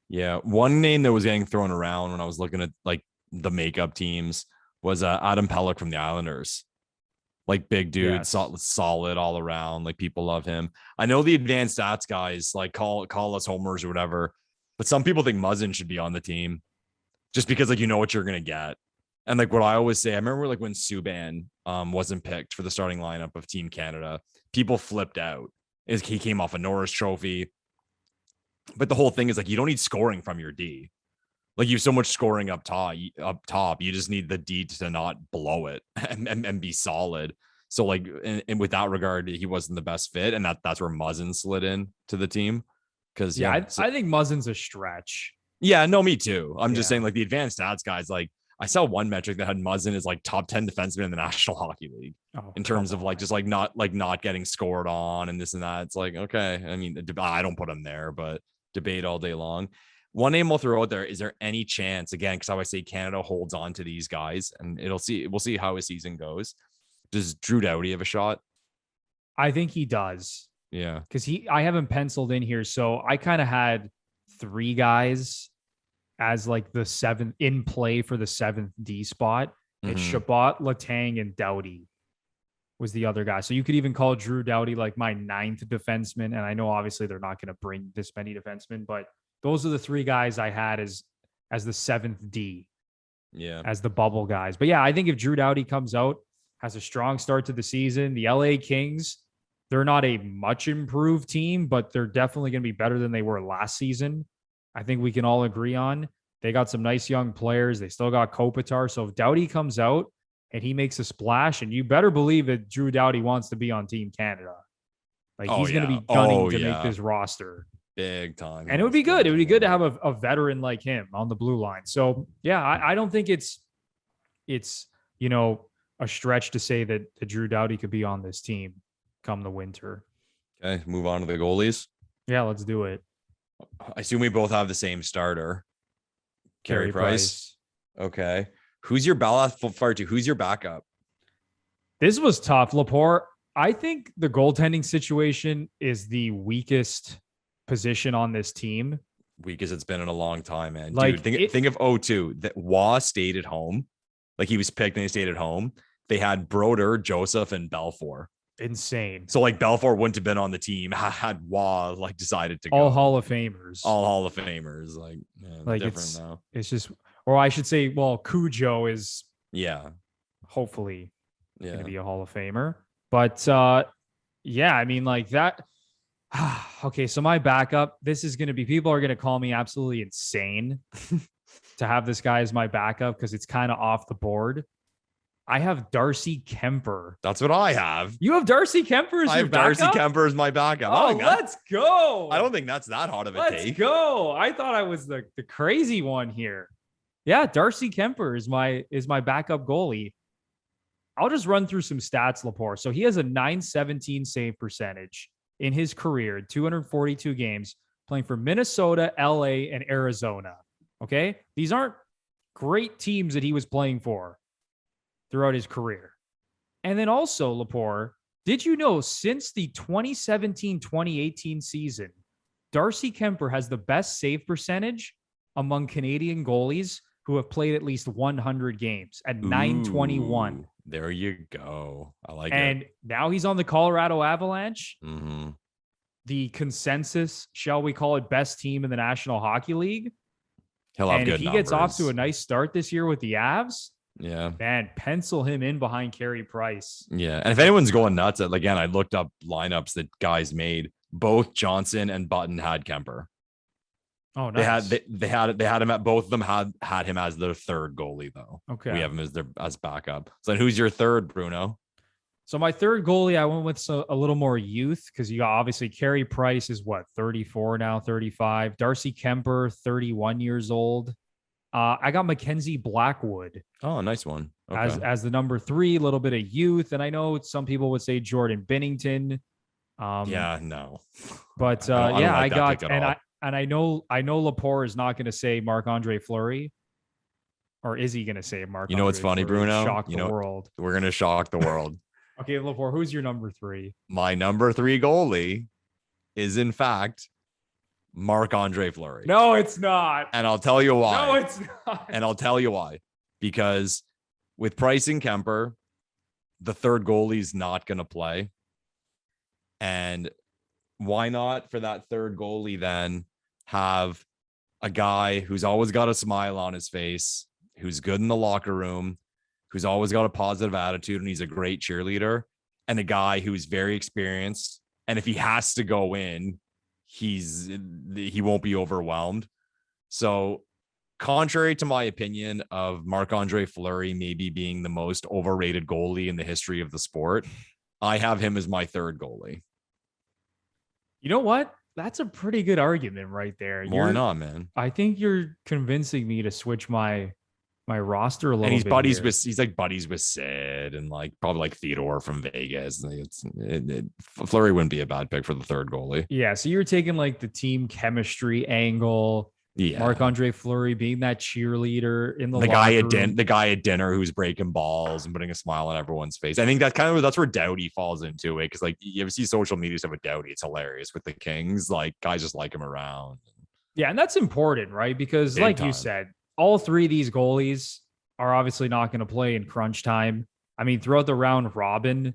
Yeah. One name that was getting thrown around when I was looking at like the makeup teams was Adam Pelech from the Islanders. Like big dude, Yes. solid all around. Like people love him. I know the advanced stats guys like call us homers or whatever, but some people think Muzzin should be on the team just because like what you're gonna get. And like what I always say, I remember like when Subban wasn't picked for the starting lineup of Team Canada, people flipped out. He came off a Norris Trophy, but the whole thing is like you don't need scoring from your D. Like you have so much scoring up top. You just need the D to not blow it and be solid. So like, and with that regard, he wasn't the best fit, and that's where Muzzin slid in to the team. Because I think Muzzin's a stretch. Yeah, no, me too. I'm just saying like the advanced stats guys. Like I saw one metric that had Muzzin as like top 10 defenseman in the National Hockey League in terms of like just like not getting scored on and this and that. It's like okay, I mean I don't put him there, but debate all day long. One name we'll throw out there. Is there any chance, again, because I always say Canada holds on to these guys and we'll see how his season goes. Does Drew Doughty have a shot? I think he does. Yeah. Because I haven't penciled in here. So I kind of had three guys as like the seventh in play for the seventh D spot. It's Shabbat, Letang, and Doughty was the other guy. So you could even call Drew Doughty like my ninth defenseman. And I know obviously they're not going to bring this many defensemen, but those are the three guys I had as the seventh D. Yeah. As the bubble guys. But yeah, I think if Drew Doughty comes out, has a strong start to the season, the LA Kings, they're not a much improved team, but they're definitely going to be better than they were last season. I think we can all agree on. They got some nice young players. They still got Kopitar. So if Doughty comes out and he makes a splash, and you better believe that Drew Doughty wants to be on Team Canada. Like he's going to be gunning to make this roster. Big time. And it would be good. It would be good to have a veteran like him on the blue line. So yeah, I don't think it's a stretch to say that Drew Doughty could be on this team come the winter. Okay, move on to the goalies. Yeah, let's do it. I assume we both have the same starter. Carey Price. Okay. Who's your Who's your backup? This was tough. Lepore, I think the goaltending situation is the weakest position on this team. Weak as it's been in a long time, man. Like, dude, think of 0-2. That Waugh stayed at home. Like he was picked and he stayed at home. They had Broder, Joseph, and Belfour. Insane. So like Belfour wouldn't have been on the team had Waugh like decided to go. All Hall of Famers. All Hall of Famers. Like different now. It's just, or I should say, well, Cujo is hopefully going to be a Hall of Famer. But yeah, I mean like that. Okay, so my backup, this is going to be, people are going to call me absolutely insane to have this guy as my backup because it's kind of off the board. I have Darcy Kemper. That's what I have. You have Darcy Kemper as your backup? Darcy Kemper as my backup. Oh, let's go. I don't think that's that hot of a take. Let's go. I thought I was the crazy one here. Yeah, Darcy Kemper is my backup goalie. I'll just run through some stats, Lepore. So he has a .917 save percentage in his career, 242 games, playing for Minnesota, LA, and Arizona. Okay? These aren't great teams that he was playing for throughout his career. And then also, Lepore, did you know since the 2017-2018 season, Darcy Kemper has the best save percentage among Canadian goalies who have played at least 100 games at .921. There you go. I like it. And now he's on the Colorado Avalanche. Mm-hmm. The consensus, shall we call it, best team in the National Hockey League. He'll have and good if he numbers. gets off to a nice start this year with the Avs, man, pencil him in behind Carey Price. Yeah. And if anyone's going nuts, again, I looked up lineups that guys made. Both Johnson and Button had Kemper. Oh, nice. They had him at both of them had him as their third goalie though. Okay. We have him as backup. So then who's your third, Bruno? So my third goalie, I went with a little more youth because you got obviously Carey Price is what, 34 now, 35. Darcy Kemper, 31 years old. I got Mackenzie Blackwood. Oh, nice one. Okay. As the number 3, a little bit of youth. And I know some people would say Jordan Binnington. Yeah, no. But I got I know Lepore is not going to say Marc-Andre Fleury. Or is he going to say Marc-Andre? You know what's funny, Fleury? Bruno? Shock the world. We're going to shock the world. Okay, Lepore, who's your number 3? My number 3 goalie is in fact Marc-Andre Fleury. No, it's not. And I'll tell you why. No, it's not. And I'll tell you why. Because with Price and Kemper, the third goalie's not going to play. And why not for that third goalie then have a guy who's always got a smile on his face, who's good in the locker room, who's always got a positive attitude, and he's a great cheerleader, and a guy who's very experienced. And if he has to go in, he won't be overwhelmed. So contrary to my opinion of Marc-Andre Fleury maybe being the most overrated goalie in the history of the sport, I have him as my third goalie. You know what? That's a pretty good argument right there. Why not, man? I think you're convincing me to switch my roster a little bit. And he's like buddies with Sid and like probably like Theodore from Vegas. Fleury wouldn't be a bad pick for the third goalie. Yeah, so you're taking like the team chemistry angle. Yeah, Marc-Andre Fleury being that cheerleader in the guy at dinner who's breaking balls and putting a smile on everyone's face. I think that's where Doughty falls into it, because like you ever see social media stuff with Doughty, it's hilarious with the Kings. Like guys just like him around. Yeah, and that's important, right? Because big like time. You said, all 3 of these goalies are obviously not going to play in crunch time. I mean, throughout the round robin,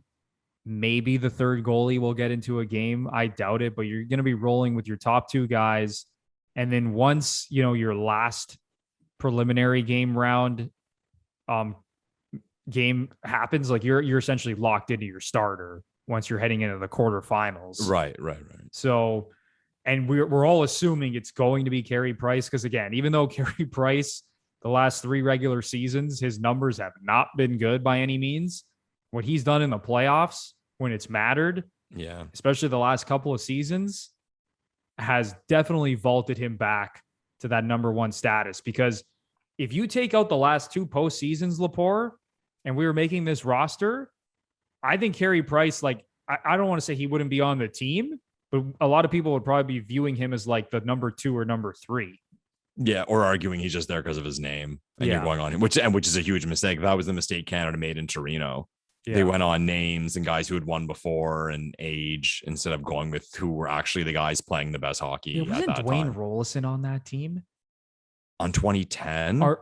maybe the third goalie will get into a game. I doubt it, but you're going to be rolling with your top 2 guys. And then once, your last preliminary game round game happens, like you're essentially locked into your starter once you're heading into the quarterfinals. Right. So, and we're all assuming it's going to be Carey Price, because again, even though Carey Price, the last 3 regular seasons, his numbers have not been good by any means. What he's done in the playoffs when it's mattered, especially the last couple of seasons, has definitely vaulted him back to that number 1 status. Because if you take out the last 2 postseasons, Lepore, and we were making this roster, I think Carey Price, like, I don't want to say he wouldn't be on the team, but a lot of people would probably be viewing him as like the number 2 or number 3. Yeah, or arguing he's just there because of his name and you're going on him, which is a huge mistake. That was the mistake Canada made in Torino. Yeah. They went on names and guys who had won before and age instead of going with who were actually the guys playing the best hockey. Yeah, wasn't Dwayne Rollison on that team? On 2010? Or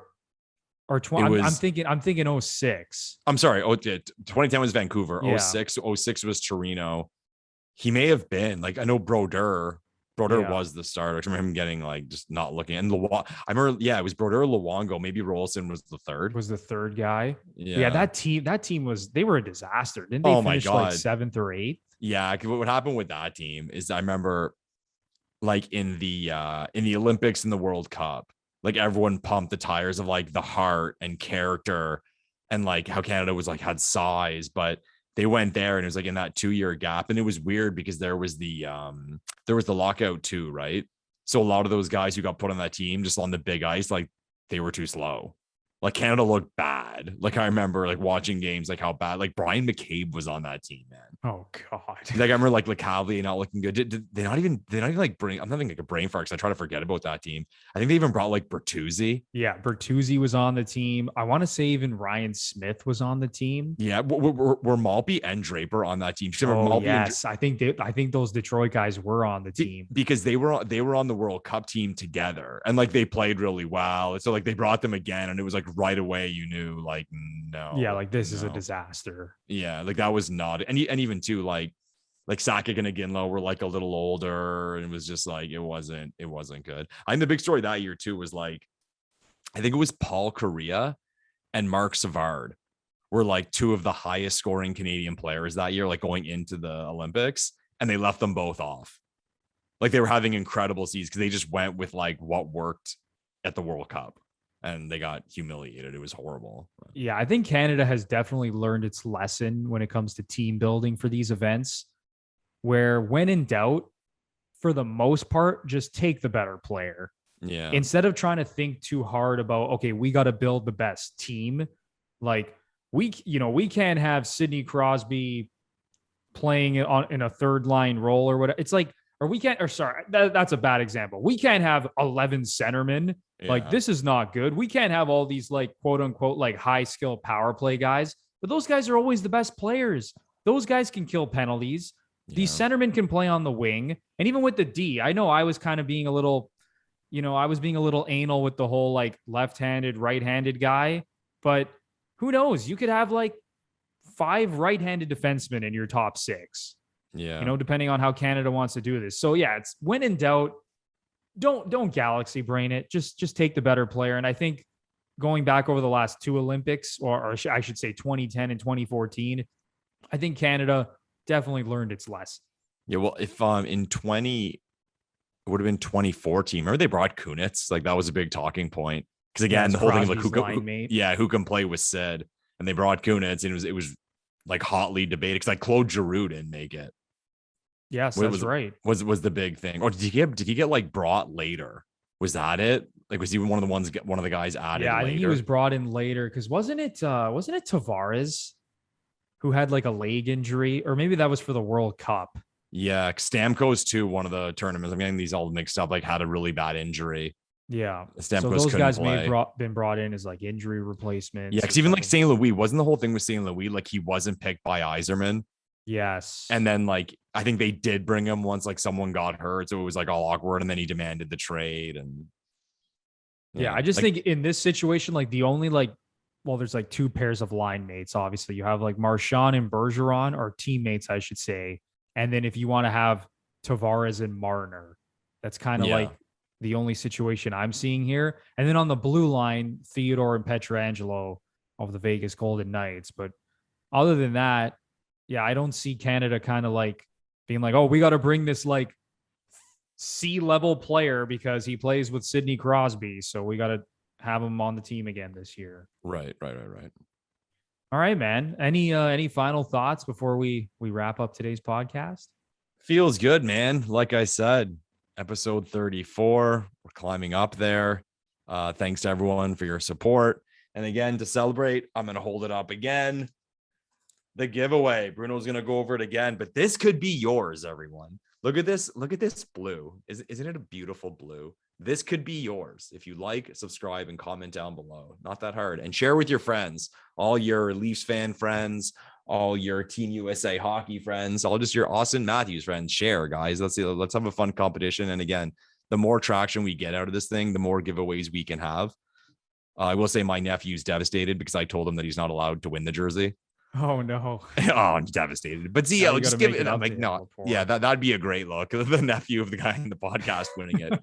20, I'm thinking 06. I'm sorry. 2010 was Vancouver. Yeah. 06 was Torino. He may have been, like, I know Brodeur was the starter. I remember him getting like just not looking. And I remember, it was Brodeur, Luongo. Maybe Rollison was the third. Was the third they were a disaster. Didn't they finish like 7th or 8th? Yeah, what happened with that team is I remember like in the Olympics and the World Cup, like everyone pumped the tires of like the heart and character and like how Canada was like had size, but they went there and it was like in that 2-year gap. And it was weird because there was the lockout too, right? So a lot of those guys who got put on that team just on the big ice, like they were too slow. Like Canada looked bad. Like I remember like watching games, like how bad, like Brian McCabe was on that team, man. Oh God. Like I remember like Lecavalier not looking good. Did they not even like bring, I'm having like a brain fart because I try to forget about that team. I think they even brought like Bertuzzi. Yeah. Bertuzzi was on the team. I want to say even Ryan Smith was on the team. Yeah. Were Maltby and Draper on that team? Yes. I think those Detroit guys were on the team because they were on the World Cup team together and like they played really well. And so like they brought them again and it was like right away you knew like no. Yeah. Like this is a disaster. Yeah. Like that was not. And even too like Sakic and Iginla were like a little older and it was just like it wasn't good. I think the big story that year too was like I think it was Paul Correa and Mark Savard were like 2 of the highest scoring Canadian players that year, like going into the Olympics, and they left them both off. Like they were having incredible seasons because they just went with like what worked at the World Cup. and they got humiliated. It was horrible. Yeah, I think Canada has definitely learned its lesson when it comes to team building for these events, where when in doubt, for the most part, just take the better player. Yeah. Instead of trying to think too hard about, okay, we got to build the best team. Like we can't have Sidney Crosby playing in a third line role or whatever. It's like, or we can't, or sorry, that's a bad example. We can't have 11 centermen. Yeah. Like, this is not good. We can't have all these like quote unquote like high skill power play guys, but those guys are always the best players. Those guys can kill penalties. These centermen can play on the wing. And even with the D, I know I was kind of being a little, I was being a little anal with the whole like left-handed, right-handed guy, but who knows? You could have like 5 right-handed defensemen in your top 6. Yeah. Depending on how Canada wants to do this. So yeah, it's when in doubt, don't galaxy brain it. Just take the better player. And I think going back over the last 2 Olympics, or I should say 2010 and 2014, I think Canada definitely learned its lesson. Yeah. Well, if it would have been 2014. Remember they brought Kunitz? Like that was a big talking point. Because again, the whole thing of like who can play with Sid, and they brought Kunitz, and it was like hotly debated because like Claude Giroux didn't make it. Yes, that's right. Was the big thing. Or did he get like brought later? Was that it? Like was he one of the guys added? Yeah, I later? think he was brought in later because wasn't it Tavares who had like a leg injury, or maybe that was for the World Cup. Yeah, Stamkos too. One of the tournaments. I'm getting these all mixed up. Like had a really bad injury. Yeah, Stamkos so those guys play. may have been brought in as like injury replacements. Yeah, because even like St. Louis, wasn't the whole thing with St. Louis like he wasn't picked by Yzerman? Yes, and then like I think they did bring him once like someone got hurt, so it was like all awkward, and then he demanded the trade. And yeah, I just think in this situation, like the only there's like 2 pairs of line mates. Obviously, you have like Marchand and Bergeron, or teammates, I should say. And then if you want to have Tavares and Marner, that's kind of like the only situation I'm seeing here. And then on the blue line, Theodore and Pietrangelo of the Vegas Golden Knights. But other than that, yeah, I don't see Canada kind of like being like, oh, we got to bring this like C-level player because he plays with Sidney Crosby, so we got to have him on the team again this year. Right. All right, man. Any final thoughts before we wrap up today's podcast? Feels good, man. Like I said, episode 34, we're climbing up there. Thanks to everyone for your support. And again, to celebrate, I'm going to hold it up again. The giveaway. Bruno's going to go over it again, but this could be yours, everyone. Look at this blue. Isn't it a beautiful blue? This could be yours. If you like, subscribe, and comment down below. Not that hard. And share with your friends, all your Leafs fan friends, all your Team USA hockey friends, all just your Auston Matthews friends. Share, guys. Let's have a fun competition. And again, the more traction we get out of this thing, the more giveaways we can have. I will say my nephew's devastated because I told him that he's not allowed to win the jersey. Oh no! Oh, I'm devastated. But see, I'll just give it. I'm like, no, yeah, that'd be a great look. The nephew of the guy in the podcast winning it.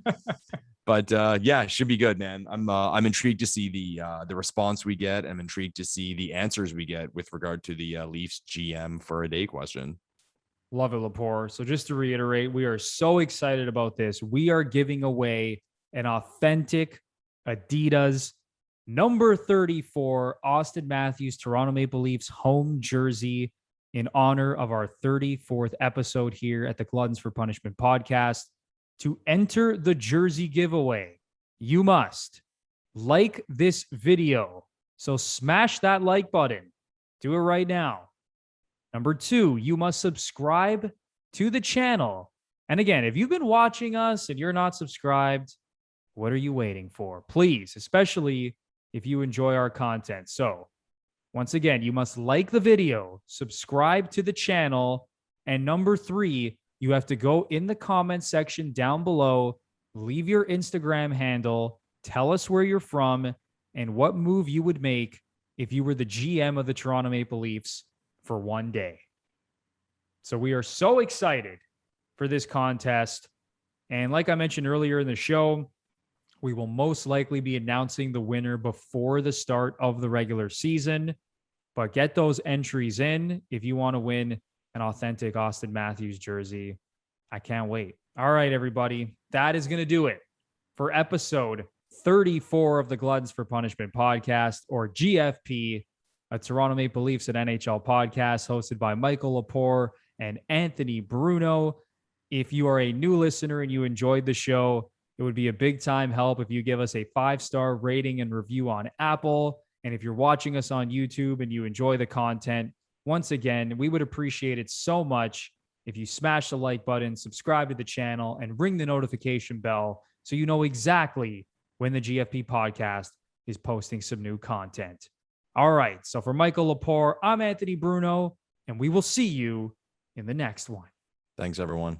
But yeah, should be good, man. I'm intrigued to see the response we get. I'm intrigued to see the answers we get with regard to the Leafs GM for a day question. Love it, Lepore. So just to reiterate, we are so excited about this. We are giving away an authentic Adidas number 34 Auston Matthews Toronto Maple Leafs home jersey in honor of our 34th episode here at the Gluttons For Punishment podcast. To enter the jersey giveaway, you must like this video. So smash that like button. Do it right now. Number 2, you must subscribe to the channel. And again, if you've been watching us and you're not subscribed, what are you waiting for? Please, especially if you enjoy our content. So once again, you must like the video, subscribe to the channel, and number 3, you have to go in the comment section down below, leave your Instagram handle, tell us where you're from, and what move you would make if you were the GM of the Toronto Maple Leafs for one day. So we are so excited for this contest. And like I mentioned earlier in the show, we will most likely be announcing the winner before the start of the regular season. But get those entries in if you want to win an authentic Auston Matthews jersey. I can't wait. All right, everybody. That is going to do it for episode 34 of the Gluttons for Punishment podcast, or GFP, a Toronto Maple Leafs and NHL podcast hosted by Michael Lepore and Anthony Bruno. If you are a new listener and you enjoyed the show, it would be a big time help if you give us a 5-star rating and review on Apple. And if you're watching us on YouTube and you enjoy the content, once again, we would appreciate it so much if you smash the like button, subscribe to the channel, and ring the notification bell so you know exactly when the GFP podcast is posting some new content. All right, so for Michael Lepore, I'm Anthony Bruno, and we will see you in the next one. Thanks, everyone.